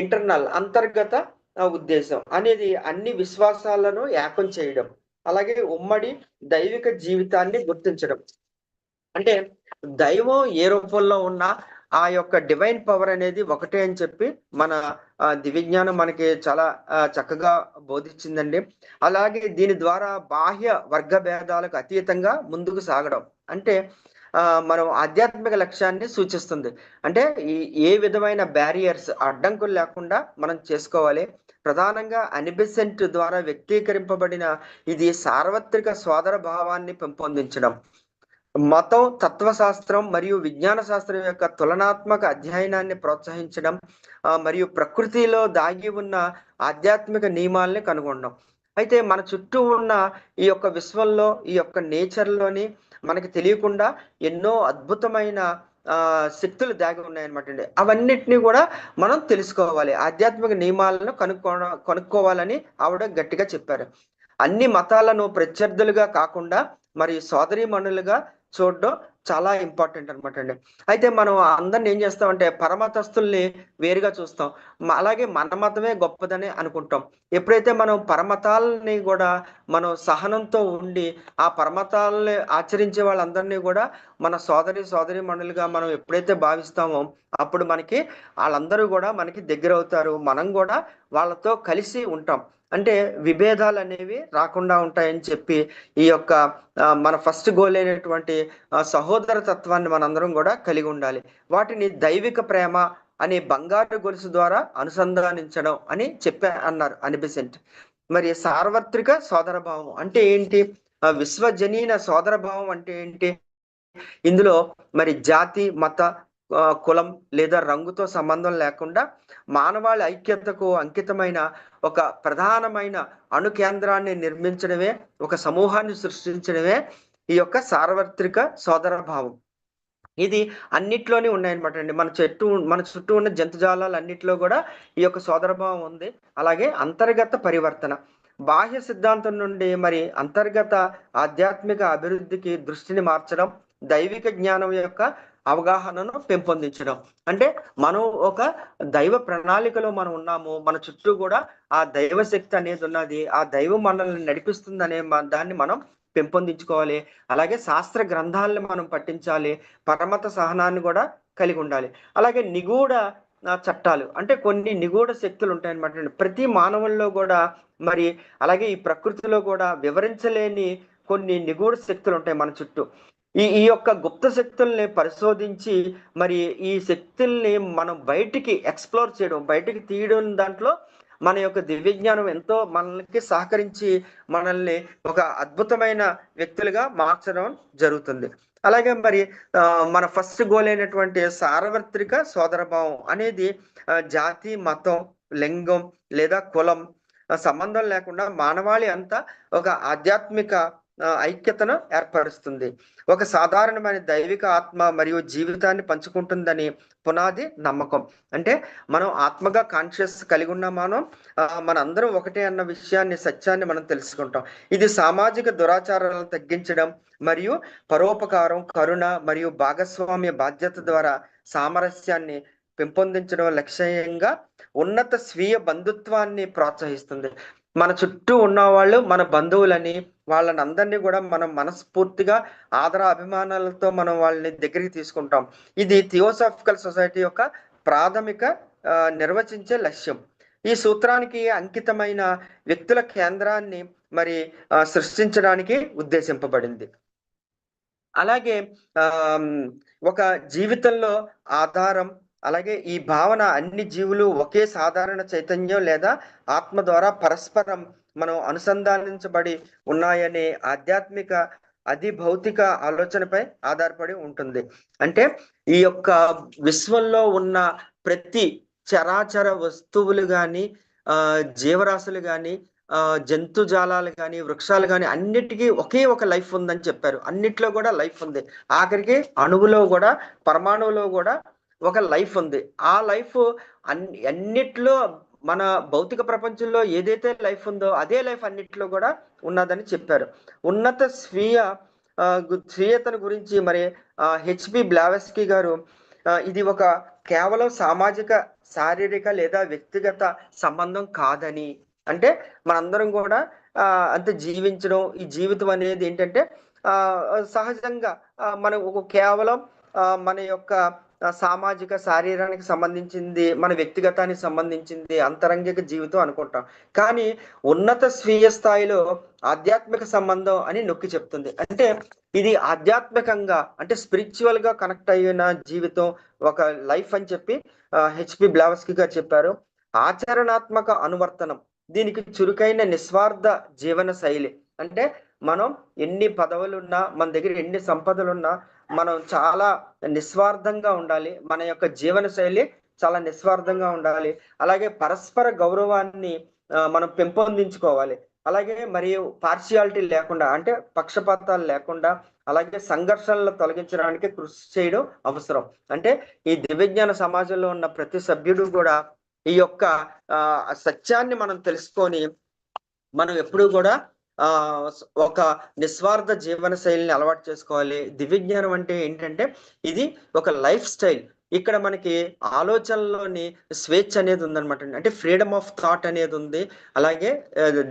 ఇంటర్నల్ అంతర్గత ఉద్దేశం అనేది అన్ని విశ్వాసాలను ఏకం చేయడం, అలాగే ఉమ్మడి దైవిక జీవితాన్ని గుర్తించడం. అంటే దైవం ఏ రూపంలో ఉన్నా ఆ యొక్క డివైన్ పవర్ అనేది ఒకటే అని చెప్పి మన దివ్యజ్ఞానం మనకి చాలా చక్కగా బోధించిందండి. అలాగే దీని ద్వారా బాహ్య వర్గ భేదాలకు అతీతంగా ముందుకు సాగడం అంటే మనం ఆధ్యాత్మిక లక్ష్యాన్ని సూచిస్తుంది. అంటే ఏ విధమైన బ్యారియర్స్ అడ్డంకులు లేకుండా మనం చేసుకోవాలి. ప్రధానంగా అనిబెసెంట్ ద్వారా వ్యక్తీకరింపబడిన ఇది సార్వత్రిక సోదర భావాన్ని పెంపొందించడం, మతం, తత్వశాస్త్రం మరియు విజ్ఞాన శాస్త్రం యొక్క తులనాత్మక అధ్యయనాన్ని ప్రోత్సహించడం, మరియు ప్రకృతిలో దాగి ఉన్న ఆధ్యాత్మిక నియమాల్ని కనుగొనడం. అయితే మన చుట్టూ ఉన్న ఈ యొక్క విశ్వంలో ఈ యొక్క నేచర్లోని మనకి తెలియకుండా ఎన్నో అద్భుతమైన శక్తులు దాగి ఉన్నాయన్నమాట అండి. అవన్నిటిని కూడా మనం తెలుసుకోవాలి, ఆధ్యాత్మిక నియమాలను కనుక్కోవాలని ఆవిడ గట్టిగా చెప్పారు. అన్ని మతాలను ప్రత్యర్థులుగా కాకుండా మరి సోదరీమణులుగా చూడడం చాలా ఇంపార్టెంట్ అనమాట అండి. అయితే మనం అందరిని ఏం చేస్తామంటే పరమతస్తుల్ని వేరుగా చూస్తాం, అలాగే మన మతమే గొప్పదని అనుకుంటాం. ఎప్పుడైతే మనం పరమతాలని కూడా మనం సహనంతో ఉండి ఆ పరమతాలని ఆచరించే వాళ్ళందరినీ కూడా మన సోదరీమణులుగా మనం ఎప్పుడైతే భావిస్తామో అప్పుడు మనకి వాళ్ళందరూ కూడా మనకి దగ్గర అవుతారు, మనం కూడా వాళ్ళతో కలిసి ఉంటాం. అంటే విభేదాలు అనేవి రాకుండా ఉంటాయని చెప్పి ఈ యొక్క మన ఫస్ట్ గోల్ అయినటువంటి సహోదర తత్వాన్ని మనందరం కూడా కలిగి ఉండాలి. వాటిని దైవిక ప్రేమ అనే బంగారు గొలుసు ద్వారా అనుసంధానించడం అని అన్నారు అనిబెసెంట్. మరి సార్వత్రిక సోదర భావం అంటే ఏంటి? విశ్వజనీన సోదర భావం అంటే ఏంటి? ఇందులో మరి జాతి, మత, కులం లేదా రంగుతో సంబంధం లేకుండా మానవాళి ఐక్యతకు అంకితమైన ఒక ప్రధానమైన అణు కేంద్రాన్ని నిర్మించడమే, ఒక సమూహాన్ని సృష్టించడమే ఈ యొక్క సార్వత్రిక సోదర భావం. ఇది అన్నిట్లోనే ఉన్నాయన్నమాట అండి. మన చుట్టూ ఉన్న జంతుజాలాలు అన్నిట్లో కూడా ఈ యొక్క సోదరభావం ఉంది. అలాగే అంతర్గత పరివర్తన, బాహ్య సిద్ధాంతం నుండి మరి అంతర్గత ఆధ్యాత్మిక అభివృద్ధికి దృష్టిని మార్చడం, దైవిక జ్ఞానం యొక్క అవగాహనను పెంపొందించడం. అంటే మనం ఒక దైవ ప్రణాళికలో మనం ఉన్నాము, మన చుట్టూ కూడా ఆ దైవ శక్తి అనేది ఉన్నది, ఆ దైవం మనల్ని నడిపిస్తుంది అనే దాన్ని మనం పెంపొందించుకోవాలి. అలాగే శాస్త్ర గ్రంథాలను మనం పఠించాలి, పరమత సహనాన్ని కూడా కలిగి ఉండాలి. అలాగే నిగూఢ చట్టాలు అంటే కొన్ని నిగూఢ శక్తులు ఉంటాయన్నమాట. ప్రతి మానవుల్లో కూడా మరి అలాగే ఈ ప్రకృతిలో కూడా వివరించలేని కొన్ని నిగూఢ శక్తులు ఉంటాయి మన చుట్టూ. ఈ యొక్క గుప్త శక్తుల్ని పరిశోధించి మరి ఈ శక్తుల్ని మనం బయటికి ఎక్స్ప్లోర్ చేయడం, బయటికి తీయడం దాంట్లో మన యొక్క దివ్యజ్ఞానం ఎంతో మనకి సహకరించి మనల్ని ఒక అద్భుతమైన వ్యక్తులుగా మార్చడం జరుగుతుంది. అలాగే మరి మన ఫస్ట్ గోల్ అయినటువంటి సార్వత్రిక సోదరభావం అనేది జాతి, మతం, లింగం లేదా కులం సంబంధం లేకుండా మానవాళి అంతా ఒక ఆధ్యాత్మిక ఐక్యతను ఏర్పరుస్తుంది. ఒక సాధారణమైన దైవిక ఆత్మ మరియు జీవితాన్ని పంచుకుంటుందని పునాది నమ్మకం. అంటే మనం ఆత్మగా కాన్షియస్ కలిగి ఉన్న మన అందరం ఒకటే అన్న విషయాన్ని, సత్యాన్ని మనం తెలుసుకుంటాం. ఇది సామాజిక దురాచారాలను తగ్గించడం మరియు పరోపకారం, కరుణ మరియు భాగస్వామ్య బాధ్యత ద్వారా సామరస్యాన్ని పెంపొందించడం లక్ష్యంగా ఉన్నత స్వీయ బంధుత్వాన్ని ప్రోత్సహిస్తుంది. మన చుట్టూ ఉన్న వాళ్ళు మన బంధువులని, వాళ్ళని అందరినీ కూడా మనం మనస్ఫూర్తిగా ఆదర అభిమానాలతో మనం వాళ్ళని దగ్గరికి తీసుకుంటాం. ఇది థియోసాఫికల్ సొసైటీ యొక్క ప్రాథమిక నిర్వచించే లక్ష్యం. ఈ సూత్రానికి అంకితమైన వ్యక్తుల కేంద్రాన్ని మరి సృష్టించడానికి ఉద్దేశింపబడింది. అలాగే ఒక జీవితంలో ఆధారం, అలాగే ఈ భావన అన్ని జీవులు ఒకే సాధారణ చైతన్యం లేదా ఆత్మ ద్వారా పరస్పరం మనం అనుసంధానించబడి ఉన్నాయనే ఆధ్యాత్మిక అధిభౌతిక ఆలోచనపై ఆధారపడి ఉంటుంది. అంటే ఈ యొక్క విశ్వంలో ఉన్న ప్రతి చరాచర వస్తువులు కానీ జీవరాశులు కానీ జంతుజాలాలు కానీ వృక్షాలు కానీ అన్నిటికీ ఒకే ఒక లైఫ్ ఉందని చెప్పారు. అన్నిట్లో కూడా లైఫ్ ఉంది. ఆఖరికి అణువులో కూడా పరమాణువులో కూడా ఒక లైఫ్ ఉంది. ఆ లైఫ్ అన్నిట్లో మన భౌతిక ప్రపంచంలో ఏదైతే లైఫ్ ఉందో అదే లైఫ్ అన్నిట్లో కూడా ఉన్నదని చెప్పారు. ఉన్నత స్వీయతను గురించి మరి హెచ్పి బ్లావెస్కీ గారు ఇది ఒక కేవలం సామాజిక, శారీరక లేదా వ్యక్తిగత సంబంధం కాదని, అంటే మనందరం కూడా అంతే జీవించడం, ఈ జీవితం అనేది ఏంటంటే సహజంగా మనం కేవలం మన యొక్క సామాజిక, శారీరానికి సంబంధించింది, మన వ్యక్తిగతానికి సంబంధించింది అంతరంగిక జీవితం అనుకుంటాం. కానీ ఉన్నత స్వీయ స్థాయిలో ఆధ్యాత్మిక సంబంధం అని నొక్కి చెప్తుంది. అంటే ఇది ఆధ్యాత్మికంగా, అంటే స్పిరిచువల్ గా కనెక్ట్ అయిన జీవితం, ఒక లైఫ్ అని చెప్పి హెచ్పి బ్లావస్కీ గారు చెప్పారు. ఆచరణాత్మక అనువర్తనం, దీనికి చురుకైన నిస్వార్థ జీవన శైలి. అంటే మనం ఎన్ని పదవులున్నా, మన దగ్గర ఎన్ని సంపదలున్నా మనం చాలా నిస్వార్థంగా ఉండాలి. మన యొక్క జీవన శైలి చాలా నిస్వార్థంగా ఉండాలి. అలాగే పరస్పర గౌరవాన్ని మనం పెంపొందించుకోవాలి. అలాగే మరియు పార్షియాలిటీ లేకుండా, అంటే పక్షపాతాలు లేకుండా, అలాగే సంఘర్షణలు తొలగించడానికి కృషి చేయడం అవసరం. అంటే ఈ దివ్యజ్ఞాన సమాజంలో ఉన్న ప్రతి సభ్యుడు కూడా ఈ యొక్క సత్యాన్ని మనం తెలుసుకొని మనం ఎప్పుడూ కూడా ఒక నిస్వార్థ జీవన శైలిని అలవాటు చేసుకోవాలి. దివ్యజ్ఞానం అంటే ఏంటంటే ఇది ఒక లైఫ్ స్టైల్. ఇక్కడ మనకి ఆలోచనలోని స్వేచ్ఛ అనేది ఉందన్నమాట. అంటే ఫ్రీడమ్ ఆఫ్ థాట్ అనేది ఉంది. అలాగే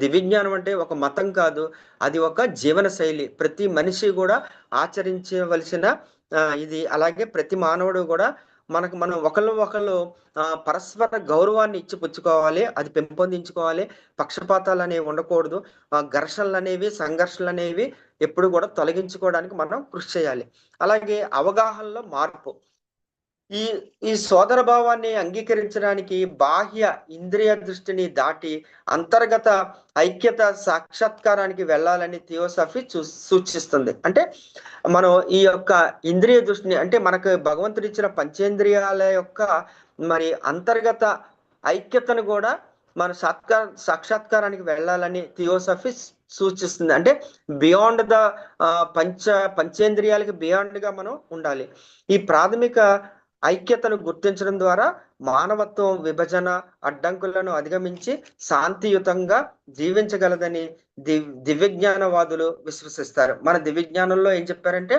దివ్యజ్ఞానం అంటే ఒక మతం కాదు, అది ఒక జీవన శైలి. ప్రతి మనిషి కూడా ఆచరించవలసిన ఇది. అలాగే ప్రతి మానవుడు కూడా మనం ఒకళ్ళు పరస్పర గౌరవాన్ని ఇచ్చి పుచ్చుకోవాలి, అది పెంపొందించుకోవాలి. పక్షపాతాలు అనేవి ఉండకూడదు. ఘర్షణలు అనేవి, సంఘర్షణలు అనేవి ఎప్పుడు కూడా తొలగించుకోవడానికి మనం కృషి చేయాలి. అలాగే అవగాహనలో మార్పు, ఈ సోదర భావాన్ని అంగీకరించడానికి బాహ్య ఇంద్రియ దృష్టిని దాటి అంతర్గత ఐక్యత సాక్షాత్కారానికి వెళ్ళాలని థియోసఫీ సూచిస్తుంది. అంటే మనం ఈ యొక్క ఇంద్రియ దృష్టిని, అంటే మనకు భగవంతుడు ఇచ్చిన పంచేంద్రియాల యొక్క మరి అంతర్గత ఐక్యతను కూడా మన సాక్షాత్కారానికి వెళ్ళాలని థియోసఫీ సూచిస్తుంది. అంటే బియాండ్ ద పంచేంద్రియాలకి బియాండ్ గా మనం ఉండాలి. ఈ ప్రాథమిక ఐక్యతను గుర్తించడం ద్వారా మానవత్వం విభజన అడ్డంకులను అధిగమించి శాంతియుతంగా జీవించగలదని దివ్యజ్ఞానవాదులు విశ్వసిస్తారు. మన దివ్యజ్ఞానంలో ఏం చెప్పారంటే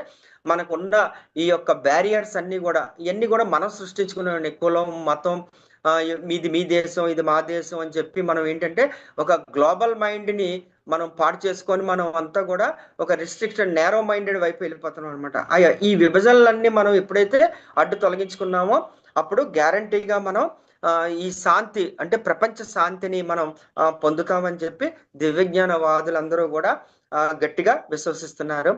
మనకున్న ఈ యొక్క బ్యారియర్స్ ఇవన్నీ కూడా మనం సృష్టించుకునే, కులం, మతం, మీది మీ దేశం, ఇది మా దేశం అని చెప్పి మనం ఏంటంటే ఒక గ్లోబల్ మైండ్ ని మనం పాడు చేసుకొని మనం అంతా కూడా ఒక రిస్ట్రిక్టెడ్ నేరో మైండెడ్ వైపు వెళ్ళిపోతున్నాం అనమాట. ఈ విభజనలన్నీ మనం ఎప్పుడైతే అడ్డు తొలగించుకున్నామో అప్పుడు గ్యారంటీగా మనం ఈ శాంతి, అంటే ప్రపంచ శాంతిని మనం పొందుతామని చెప్పి దివ్యజ్ఞానవాదులందరూ కూడా గట్టిగా విశ్వసిస్తున్నారు.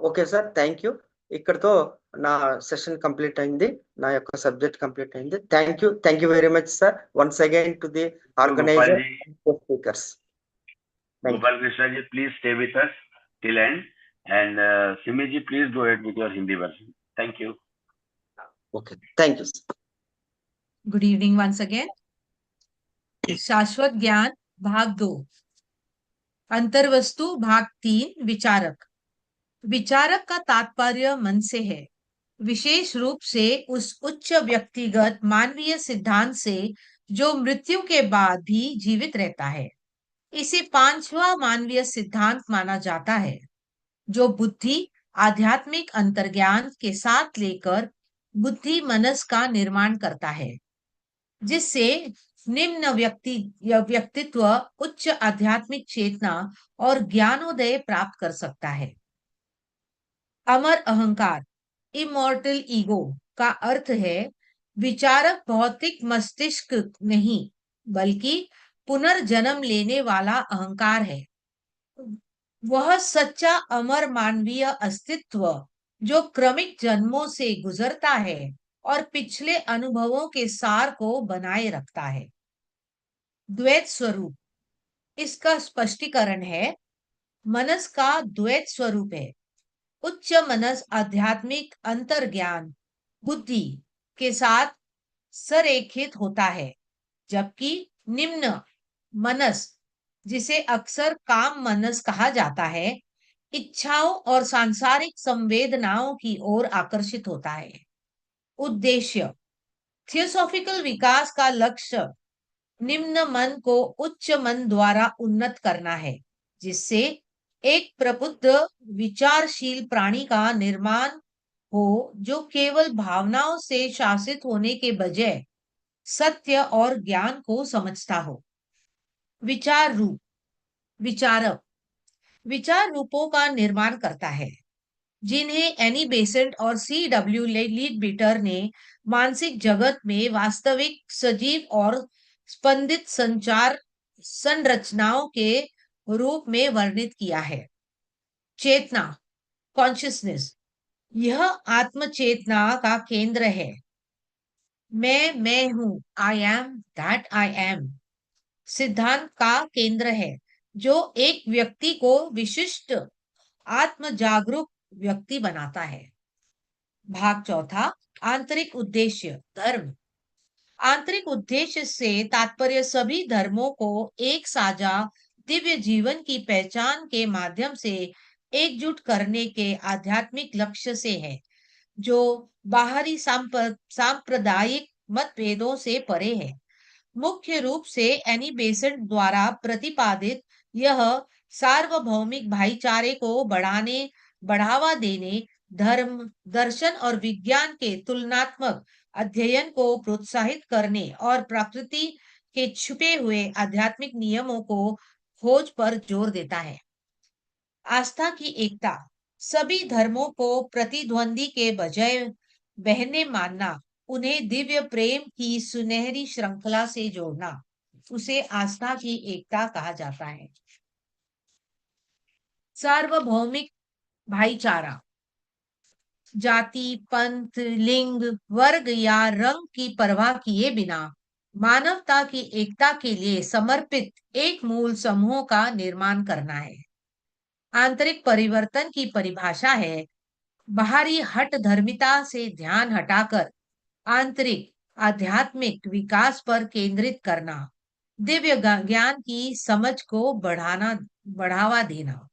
Okay sir, thank you. ఇక్కడతో నా సెషన్ కంప్లీట్ అయింది, నా యొక్క సబ్జెక్ట్ కంప్లీట్ అయింది. Thank you very much sir. Once again to the organizer speakers. Gopal Krishna ji, please stay with us till end, and Simi ji, please go ahead with your Hindi version. Thank you. Okay, thank you. Good evening once again. शाश्वत ज्ञान भाग 2, अंतर्वस्तु भाग 3, विचारक। विचारक का तात्पर्य मन से है, विशेष रूप से उस उच्च व्यक्तिगत मानवीय सिद्धांत से जो मृत्यु के बाद भी जीवित रहता है। इसे 5वां मानवीय सिद्धांत माना जाता है, जो बुद्धि आध्यात्मिक अंतर्ज्ञान के साथ लेकर बुद्धि मनस का निर्माण करता है, जिससे निम्न व्यक्तित्व उच्च आध्यात्मिक चेतना और ज्ञानोदय प्राप्त कर सकता है। अमर अहंकार, इमॉर्टल ईगो का अर्थ है विचारक भौतिक मस्तिष्क नहीं, बल्कि पुनर्जन्म लेने वाला अहंकार है। वह सच्चा अमर मानवीय अस्तित्व जो क्रमिक जन्मों से गुजरता है और पिछले अनुभवों के सार को बनाए रखता है। द्वैत स्वरूप, इसका स्पष्टीकरण है मनस का द्वैत स्वरूप है। उच्च मनस आध्यात्मिक अंतर्ज्ञान बुद्धि के साथ संरेखित होता है, जबकि निम्न मनस जिसे अक्सर काम मनस कहा जाता है, इच्छाओं और सांसारिक संवेदनाओं की ओर आकर्षित होता है। उद्देश्य: थियोसॉफिकल विकास का लक्ष्य निम्न मन को उच्च मन द्वारा उन्नत करना है, जिससे एक प्रबुद्ध विचारशील प्राणी का निर्माण हो, जो केवल भावनाओं से शासित होने के बजाय सत्य और ज्ञान को समझता हो। विचार रूप: विचारक विचार रूपों का निर्माण करता है, जिन्हें एनी बेसेंट और C.W. लीडबीटर ने मानसिक जगत में वास्तविक, सजीव और स्पंदित संचार संरचनाओं के रूप में वर्णित किया है। चेतना, कॉन्शियसनेस, यह आत्मचेतना का केंद्र है। मैं हूं, I am that I am सिद्धांत का केंद्र है, जो एक व्यक्ति को विशिष्ट आत्म जागरूक व्यक्ति बनाता है। भाग चौथा, आंतरिक उद्देश्य, धर्म। आंतरिक उद्देश्य से तात्पर्य सभी धर्मों को एक साझा दिव्य जीवन की पहचान के माध्यम से एकजुट करने के आध्यात्मिक लक्ष्य से है, जो बाहरी सांप्रदायिक मतभेदों से परे है। मुख्य रूप से एनी बेसेंट द्वारा प्रतिपादित यह सार्वभौमिक भाईचारे को बढ़ावा देने, धर्म, दर्शन और विज्ञान के तुलनात्मक अध्ययन को प्रोत्साहित करने और प्रकृति के छुपे हुए आध्यात्मिक नियमों को खोज पर जोर देता है। आस्था की एकता: सभी धर्मों को प्रतिद्वंदी के बजाय बहने मानना, उन्हें दिव्य प्रेम की सुनहरी श्रृंखला से जोड़ना, उसे आस्था की एकता कहा जाता है। सार्वभौमिक भाईचारा: जाति, पंथ, लिंग, वर्ग या रंग की परवाह किए बिना मानवता की एकता के लिए समर्पित एक मूल समूह का निर्माण करना है। आंतरिक परिवर्तन की परिभाषा है बाहरी हट धर्मिता से ध्यान हटाकर आंतरिक आध्यात्मिक विकास पर केंद्रित करना, दिव्य ज्ञान की समझ को बढ़ावा देना।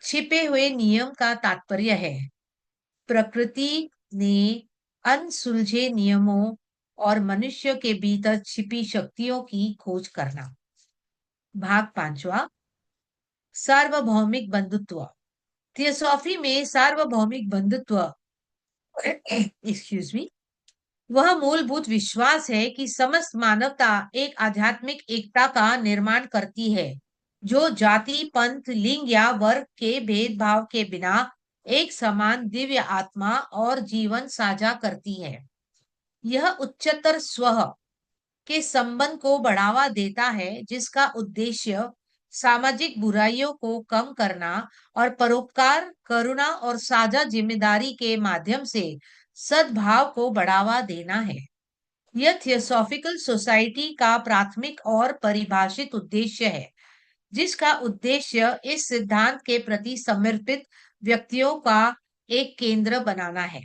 छिपे हुए नियम का तात्पर्य है प्रकृति ने अनसुलझे नियमों और मनुष्य के भीतर छिपी शक्तियों की खोज करना। भाग पांचवा, सार्वभौमिक बंधुत्व। थियोसॉफी में सार्वभौमिक बंधुत्व एक्सक्यूज मी वह मूलभूत विश्वास है कि समस्त मानवता एक आध्यात्मिक एकता का निर्माण करती है, जो जाति, पंथ, लिंग या वर्ग के भेदभाव के बिना एक समान दिव्य आत्मा और जीवन साझा करती है। यह उच्चतर स्व के संबंध को बढ़ावा देता है, जिसका उद्देश्य सामाजिक बुराइयों को कम करना और परोपकार, करुणा और साझा जिम्मेदारी के माध्यम से सद्भाव को बढ़ावा देना है। यह थियोसॉफिकल सोसाइटी का प्राथमिक और परिभाषित उद्देश्य है, जिसका उद्देश्य इस सिद्धांत के प्रति समर्पित व्यक्तियों का एक केंद्र बनाना है।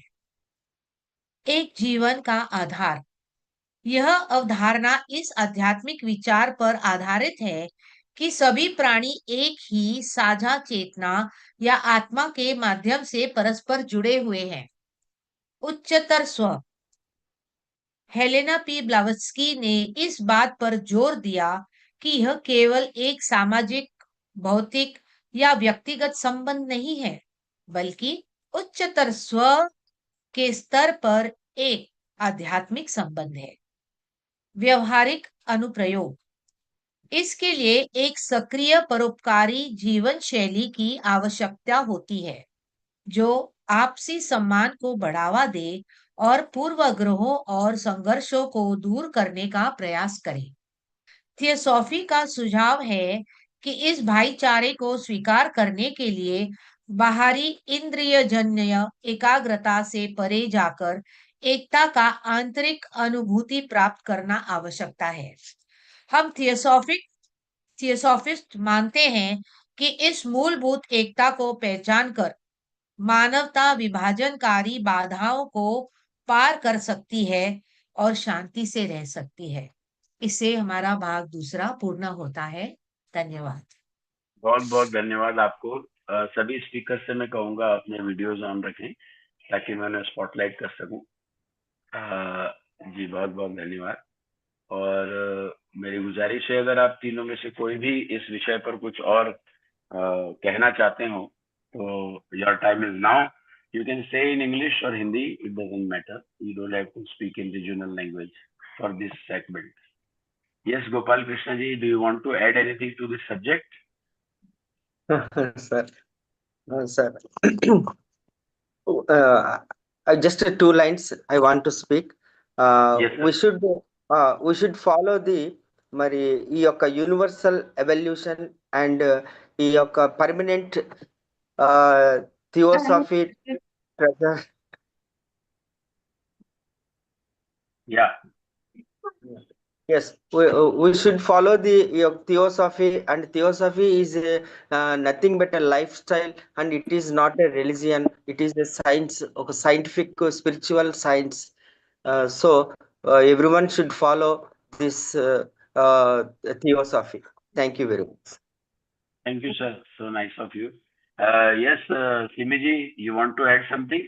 एक जीवन का आधार: यह अवधारणा इस आध्यात्मिक विचार पर आधारित है कि सभी प्राणी एक ही साझा चेतना या आत्मा के माध्यम से परस्पर जुड़े हुए हैं। उच्चतर स्व: हेलेना पी ब्लावत्स्की ने इस बात पर जोर दिया कि यह केवल एक सामाजिक, भौतिक या व्यक्तिगत संबंध नहीं है, बल्कि उच्चतर स्व के स्तर पर एक आध्यात्मिक संबंध है। व्यवहारिक अनुप्रयोग: इसके लिए एक सक्रिय परोपकारी जीवन शैली की आवश्यकता होती है, जो आपसी सम्मान को बढ़ावा दे और पूर्वाग्रहों और संघर्षों को दूर करने का प्रयास करे। थियोसॉफी का सुझाव है कि इस भाईचारे को स्वीकार करने के लिए बाहरी इंद्रियजन्य एकाग्रता से परे जाकर एकता का आंतरिक अनुभूति प्राप्त करना आवश्यकता है। हम थियोसॉफिस्ट मानते हैं कि इस मूलभूत एकता को पहचान कर मानवता विभाजनकारी बाधाओं को पार कर सकती है और शांति से रह सकती है। इससे हमारा भाग दूसरा पूर्ण होता है। धन्यवाद। बहुत बहुत धन्यवाद आपको। सभी स्पीकर से मैं कहूँगा अपने वीडियोज ऑन रखें ताकि मैं उन्हें स्पॉटलाइट कर सकूं। जी बहुत बहुत धन्यवाद। और मेरी गुजारिश है, अगर आप तीनों में से कोई भी इस विषय पर कुछ और कहना चाहते हो तो your time is now. You can say in English or Hindi, it doesn't matter. You don't have to speak in regional language for this segment. Yes, Gopal Krishna ji, do you want to add anything to this subject? Sir, sir. Just two lines I want to speak. Yes, sir. We should follow the మరి ఈ యొక్క universal evolution and ఈ యొక్క permanent theosophy treasure. Yeah. Yes, we should follow the theosophy, and theosophy is nothing but a lifestyle, and it is not a religion. It is a science, a scientific, spiritual science. So everyone should follow this theosophy. Thank you very much. Thank you, sir. So nice of you. Yes, Simiji, you want to add something?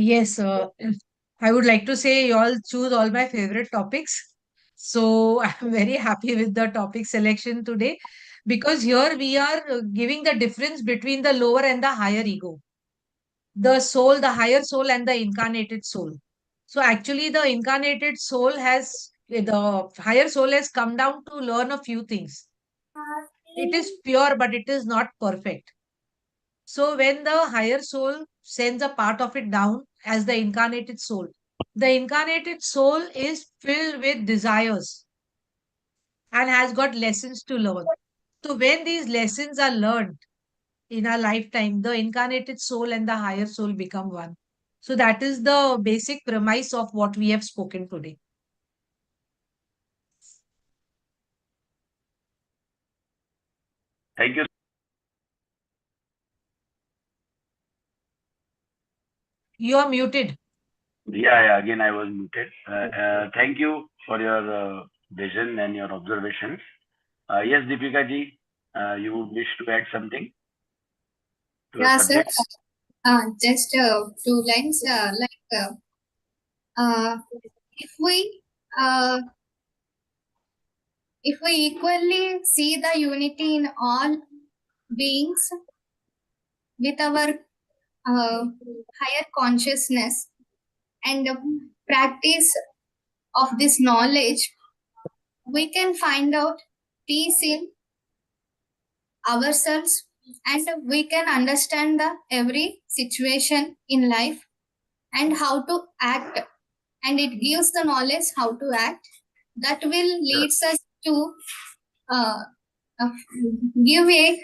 Yes, I would like to say you all choose all my favorite topics. So I'm very happy with the topic selection today, because here we are giving the difference between the lower and the higher ego, the soul, the higher soul, and the incarnated soul. So actually, the incarnated soul the higher soul has come down to learn a few things. It is pure, but it is not perfect. So when the higher soul sends a part of it down as the incarnated soul is filled with desires and has got lessons to learn. So when these lessons are learned in our lifetime, the incarnated soul and the higher soul become one. So that is the basic premise of what we have spoken today. Thank you. You are muted. Yeah, again I was muted. Thank you for your vision and your observations. Yes, Deepika ji, you would wish to add something to the Yeah, sir. subject? Just 2 lines. If we equally see the unity in all beings with our higher consciousness and practice of this knowledge, we can find out peace in ourselves, and we can understand the every situation in life and how to act, and it gives the knowledge how to act that will leads us to uh, give a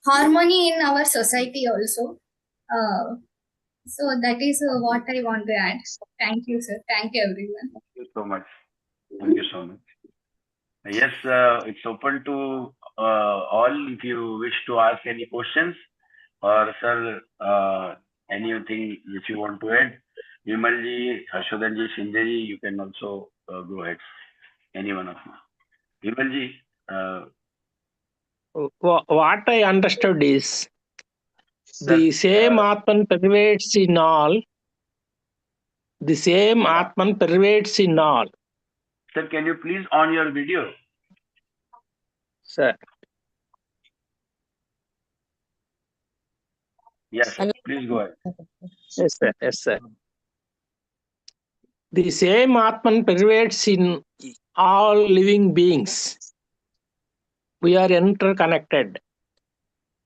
harmony in our society also. So that is what I want to add. Thank you, sir. Thank you, everyone. Thank you so much. Thank you so much. Yes, it's open to all if you wish to ask any questions, or sir, anything which you want to add. Vimal ji, Harshodan ji, Shinde ji, you can also go ahead. Any one of you. Vimal ji. What I understood is the same Atman pervades in all. The same Atman pervades in all. Sir, can you please on your video? Sir. Yes, sir. Please go ahead. Yes, sir. Yes, sir. The same Atman pervades in all living beings. We are interconnected.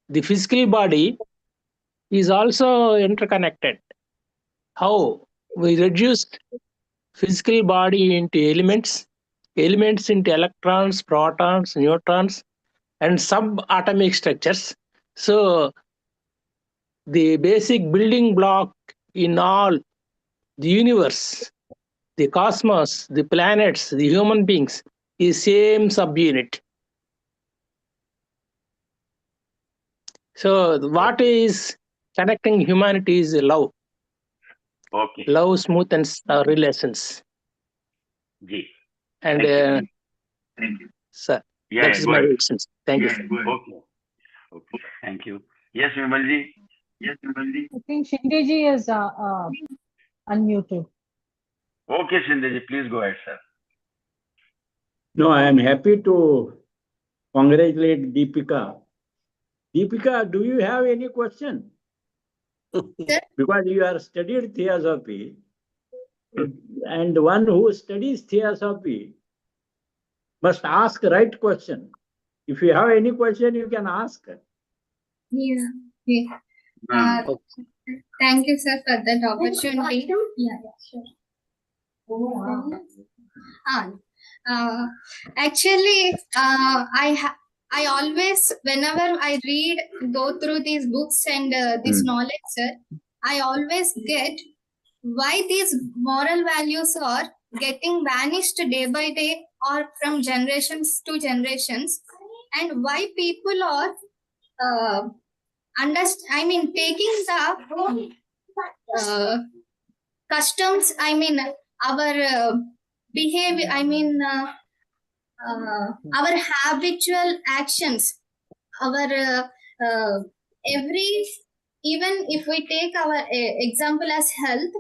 The physical body is also interconnected. How? We reduce physical body into elements into electrons, protons, neutrons, and subatomic structures. So the basic building block in all the universe, the cosmos, the planets, the human beings is same subunit. So what is connecting humanity is love. Okay. Love smoothens our relations. Ji. And Thank you. sir, Yeah, that yeah, is go my ahead. reaction. Thank you, sir. Okay. Okay, sir. Thank you. Yes, Vimalji. I think Shindeji is unmuted. Okay, Shindeji, please go ahead, sir. No, I am happy to congratulate Deepika. Deepika, do you have any question? Sir? Because you are studied Theosophy, and one who studies Theosophy must ask right question. If you have any question, you can ask. Yeah. Okay. Thank you, sir, for that opportunity. Yeah, sure. Actually, I always, whenever I go through these books and this knowledge, sir, I always get why these moral values are getting vanished day by day or from generations to generations, and why people are taking the customs, our behavior, our habitual actions, our every, even if we take our example as health,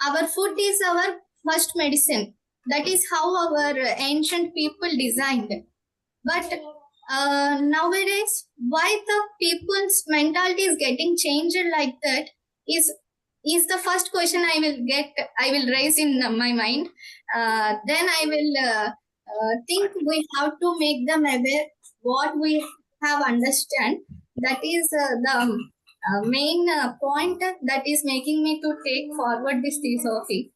our food is our first medicine. That is how our ancient people designed. But nowadays, why the people's mentality is getting changed like that is the first question I will raise in my mind. Then I will think we have to make them aware what we have understand. That is the main point that is making me to take forward this theosophy.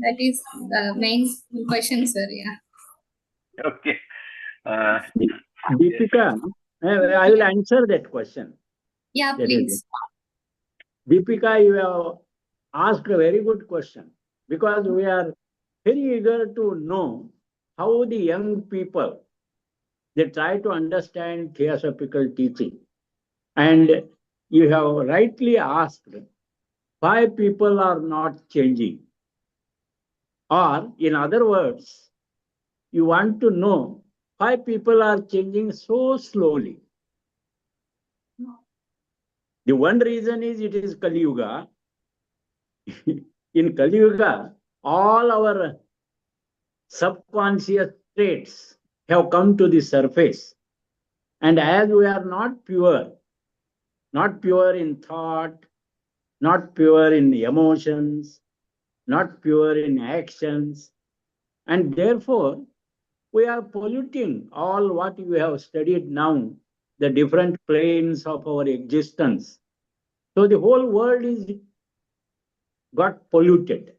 That is the main question, sir. Yeah. Okay. Deepika, I will answer that question. Yeah, That is please. it. Deepika, you have asked a very good question because we are very eager to know how the young people, they try to understand theosophical teaching. And you have rightly asked why people are not changing. Or, in other words, you want to know why people are changing so slowly. The one reason is it is Kali Yuga. In Kali Yuga, all our subconscious traits have come to the surface. And as we are not pure in thought, not pure in emotions, not pure in actions, and therefore we are polluting all what we have studied now, the different planes of our existence. So the whole world is got polluted,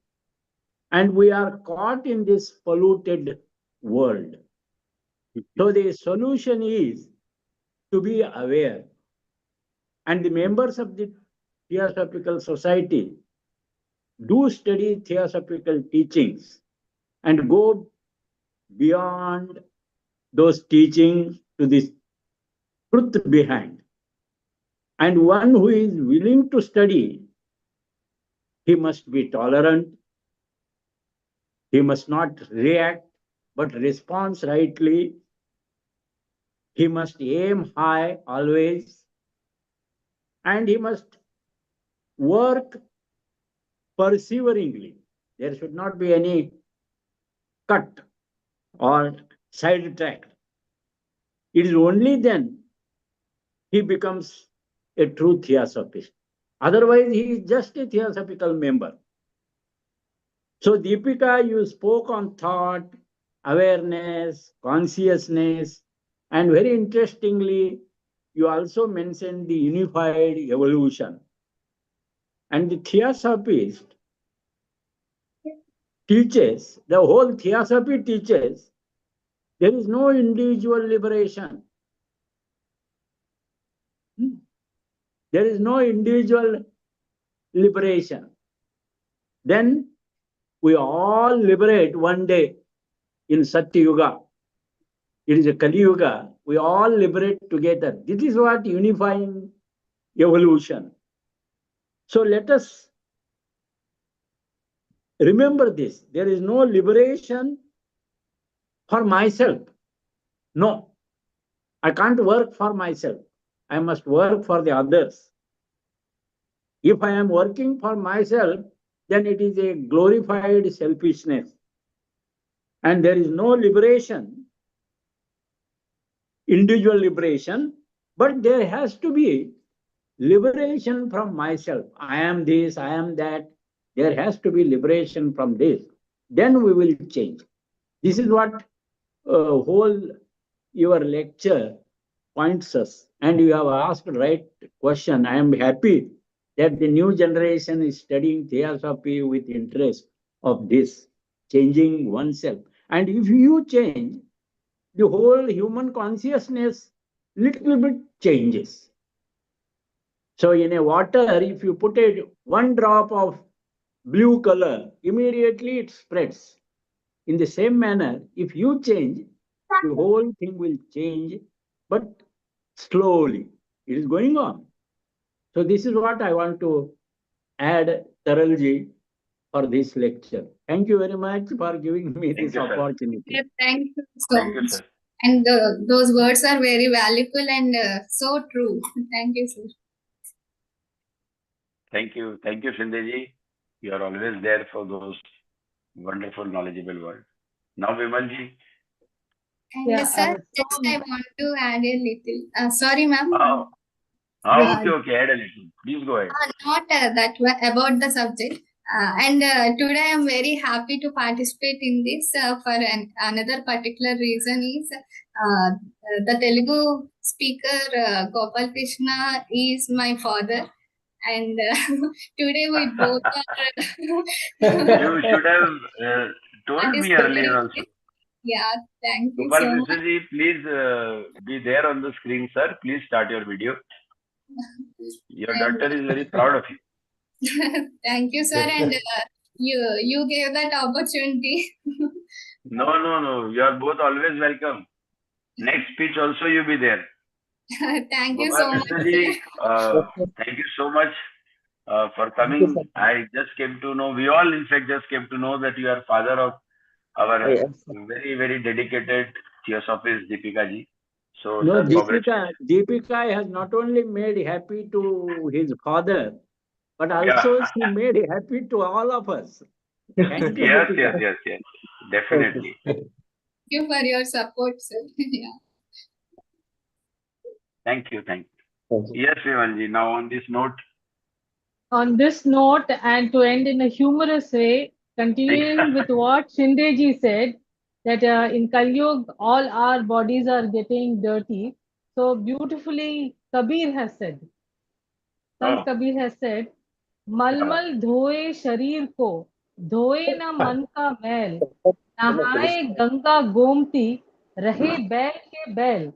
and we are caught in this polluted world. So the solution is to be aware. And the members of the Theosophical Society do study theosophical teachings and go beyond those teachings to the truth behind. And one who is willing to study, he must be tolerant. He must not react, but respond rightly. He must aim high always. And he must work perseveringly. There should not be any cut or sidetrack. It is only then he becomes a true theosophist. Otherwise, he is just a theosophical member. So, Deepika, you spoke on thought, awareness, consciousness, and very interestingly, you also mentioned the unified evolution. And the Theosophist teaches, the whole Theosophy teaches, there is no individual liberation. There is no individual liberation. Then we all liberate one day in Satya Yuga. It is a Kali Yuga. We all liberate together. This is what unifying evolution. So let us Remember this, there is no liberation for myself. No, I can't work for myself. I must work for the others. If I am working for myself, then it is a glorified selfishness. And there is no liberation, individual liberation, but there has to be liberation from myself. I am this, I am that. There has to be liberation from this. Then we will change. This is what whole your lecture points us. And you have asked right question. I am happy that the new generation is studying Theosophy with interest of this, changing oneself. And if you change, the whole human consciousness little bit changes. So in a water, if you put one drop of blue color, immediately it spreads. In the same manner, if you change, the whole thing will change, but slowly. It is going on. So this is what I want to add, Taralji, for this lecture. Thank you very much for giving me this opportunity. Yeah, thank you so much. And those words are very valuable and so true. Thank you, sir. Thank you, Shindeji. You are always there for those wonderful, knowledgeable words. Now, Vimalji. And sir, just I want to add a little. Sorry, ma'am. Okay, add a little. Please go ahead. Not that about the subject. And today I am very happy to participate in this for another particular reason is the Telugu speaker Gopal Krishna is my father. And today we both are. You should have told me earlier also. Yeah, thank you Gopal so much. Krishna ji, please be there on the screen, sir. Please start your video. Your daughter is very proud of you. Thank you, sir. And you gave that opportunity. No. You are both always welcome. Next speech also you be there. Thank you so much. Thank you so much for coming. I just came to know, we all in fact just came to know that you are father of our very, very dedicated Theosophist Deepika ji. So, no, Deepika has not only made happy to his father, but also she made happy to all of us. Thank you. Yes. Definitely. Thank you for your support, sir. Yeah. Thank you. Yes, Vimalji. Now on this note. On this note, and to end in a humorous way, continuing with what Shindeji said, that in Kalyug, all our bodies are getting dirty. So beautifully, Kabir has said, Sant Kabir has said, मलमल धोए शरीर को, धोए न मन का मैल, नहाए गंगा गोमती, रहे बैल के बैल.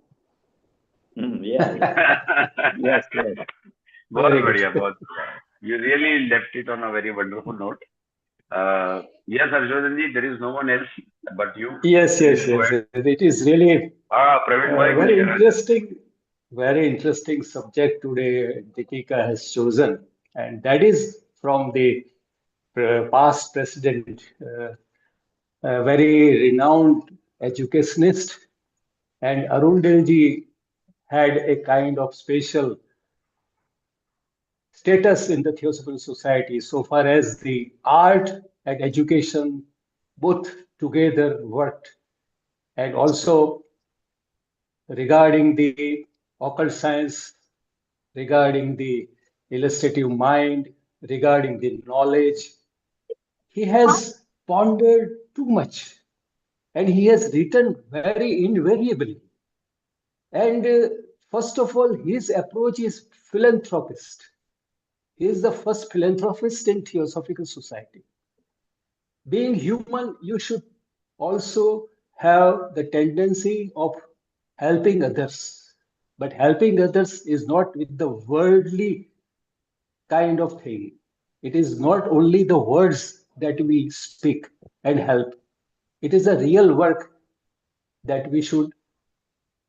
Yes. Very good. You really left it on a very wonderful note. Yes, Arjunji, there is no one else but you. Yes. It is really very interesting subject today Deepika has chosen. And that is from the past president, a very renowned educationist. And Arundale ji had a kind of special status in the Theosophical Society so far as the art and education both together worked. And also regarding the occult science, regarding the illustrative mind, regarding the knowledge, he has pondered too much and he has written very invariably. And first of all, his approach is philanthropist. He is the first philanthropist in Theosophical Society. Being human, you should also have the tendency of helping others. But helping others is not with the worldly kind of thing. It is not only the words that we speak and help. It is a real work that we should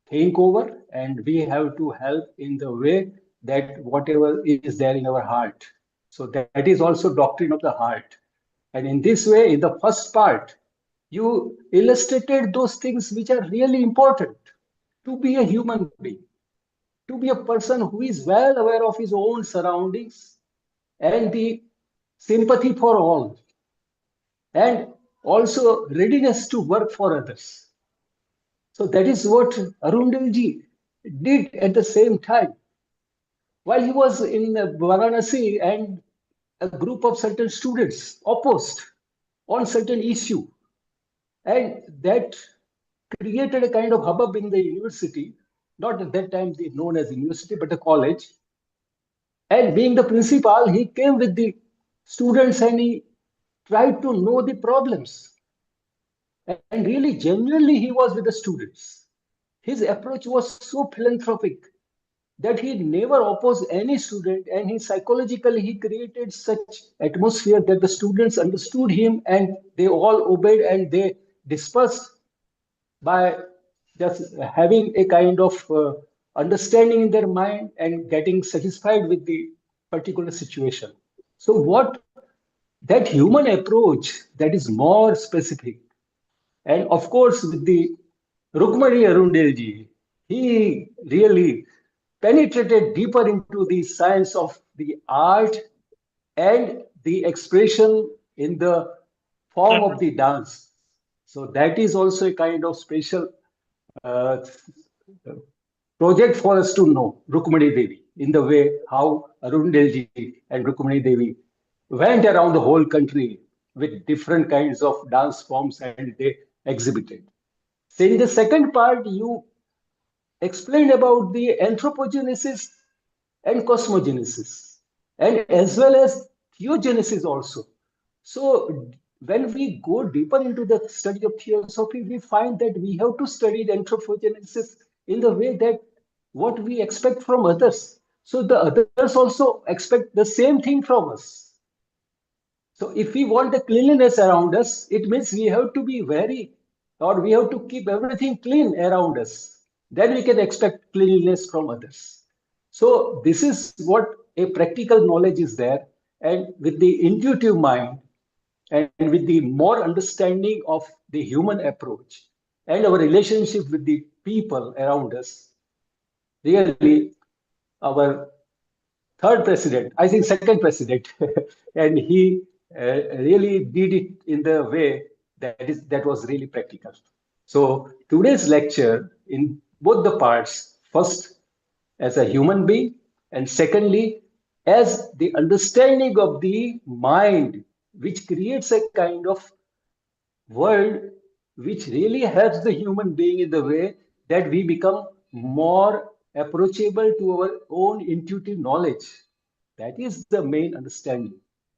think over, and we have to help in the way that whatever is there in our heart. So that is also doctrine of the heart. And in this way, in the first part, you illustrated those things which are really important to be a human being, to be a person who is well aware of his own surroundings and the sympathy for all, and also readiness to work for others. So that is what Arundale did at the same time. While he was in Varanasi, and a group of certain students opposed on certain issue, and that created a kind of hubbub in the university, not at that time known as university, but a college. And being the principal, he came with the students and he tried to know the problems. And really, genuinely, he was with the students. His approach was so philanthropic that he never opposed any student, and he psychologically he created such atmosphere that the students understood him and they all obeyed, and they dispersed by just having a kind of understanding in their mind and getting satisfied with the particular situation. So what that human approach, that is more specific, and of course with the Rukmani Arundale ji, he really penetrated deeper into the science of the art and the expression in the form of the dance. So that is also a kind of special uh, project for us to know Rukmani Devi in the way how Arundale ji and Rukmani Devi went around the whole country with different kinds of dance forms and they exhibited. So in the second part, you explained about the anthropogenesis and cosmogenesis, and as well as theogenesis also. So when we go deeper into the study of theosophy, we find that we have to study the anthropogenesis in the way that what we expect from others. So the others also expect the same thing from us. So if we want the cleanliness around us, it means we have to be very, or we have to keep everything clean around us. Then we can expect cleanliness from others. So this is what a practical knowledge is there. And with the intuitive mind and with the more understanding of the human approach and our relationship with the people around us, really our third president, I think second president, and he really did it in the way that was really practical. So today's lecture in both the parts, first as a human being, and secondly as the understanding of the mind, which creates a kind of world which really helps the human being in the way that we become more approachable to our own intuitive knowledge. That is the main understanding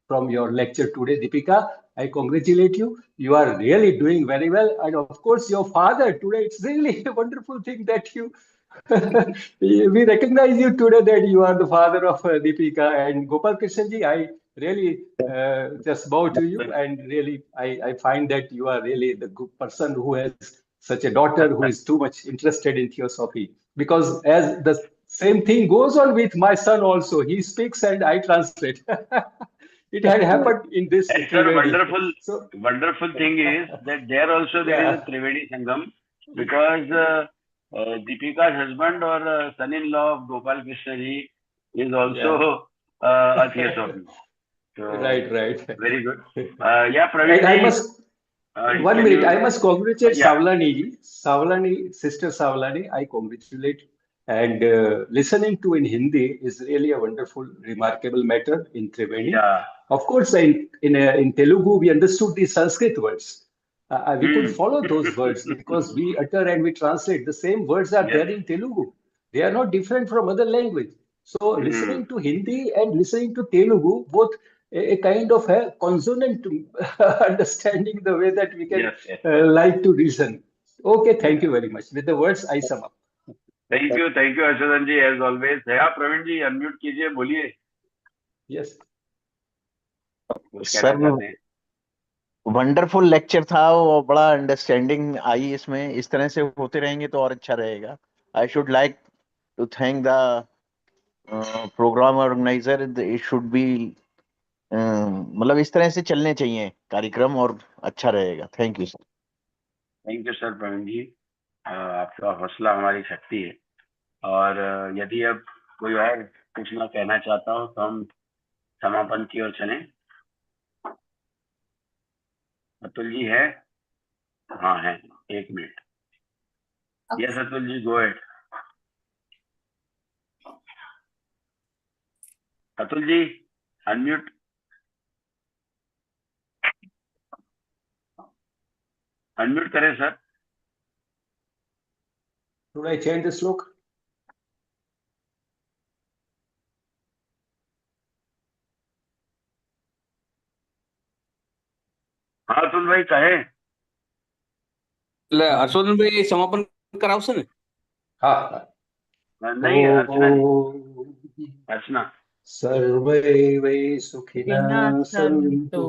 from your lecture today, Deepika. I congratulate you. You are really doing very well. And of course, your father today, it's really a wonderful thing that you we recognize you today that you are the father of Deepika and Gopal Krishnji. I really just bow to you, and really I find that you are really the good person who has such a daughter who is too much interested in theosophy. Because as the same thing goes on with my son also, he speaks and I translate. It had happened in this Sir, Trivedi. wonderful thing is that there also there is a Trivedi Sangam, because Deepika's husband or son-in-law of Gopal Krishna ji is also a Theosophy. So, right. very good. Praveen And I ji, must 1 minute. I must congratulate Yeah. Savlani ji. Savlani, sister Savlani, I congratulate. And listening to in Hindi is really a wonderful, remarkable matter in Triveni. Yeah. Of course, in Telugu, we understood the Sanskrit words. We could follow those words because we utter and we translate. The same words are there in Telugu. They are not different from other language. So listening to Hindi and listening to Telugu, both a kind of a consonant understanding the way that we can like to reason. Okay, thank you very much. With the words, I sum up. Thank you, Ashadan ji, as always. Praveen ji, unmute कीजिए, बोलिए. Yes. Sir wonderful lecture था, वो बड़ा understanding I इसमें. इस तरह से होते रहेंगे तो और अच्छा रहेगा. I should like to thank the program organizer. It should be मतलब इस तरह से चलने चाहिए कार्यक्रम और अच्छा रहेगा। Thank you sir. Thank you sir Praveen ji. आपका हौसला हमारी शक्ति है। और यदि अब कोई और कुछ ना कहना चाहता हो तो हम समापन की ओर चलें। अतुल जी है? हाँ है, 1 minute. Yes Atul ji, go ahead. Atul ji unmute. Unmute करें sir. Should I change the slok? हाँ अतुल भाई कहे। હર્ષવર્ધનભાઈ સમાપન કરાવશે ને? હા. नहीं अर्चना जी, अर्चना। सर्वे वै सुखिनः सन्तु,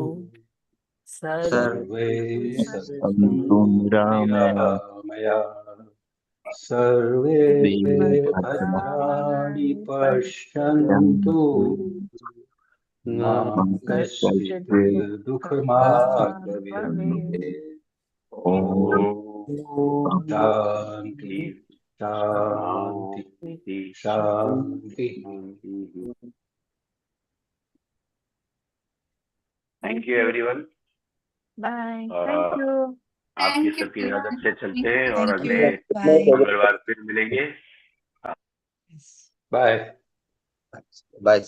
सर्वे सन्तु निरामया, सर्वे भद्राणि पश्यन्तु, मा कश्चित् दुःखभाग् भवेत्। ॐ शान्ति शान्ति शान्ति। Thank you everyone. Bye. Thank you. आपकी सबकी इजाजत से चलते हैं और Thank अगले you. Bye. मंगलवार फिर मिलेंगे। Bye bye.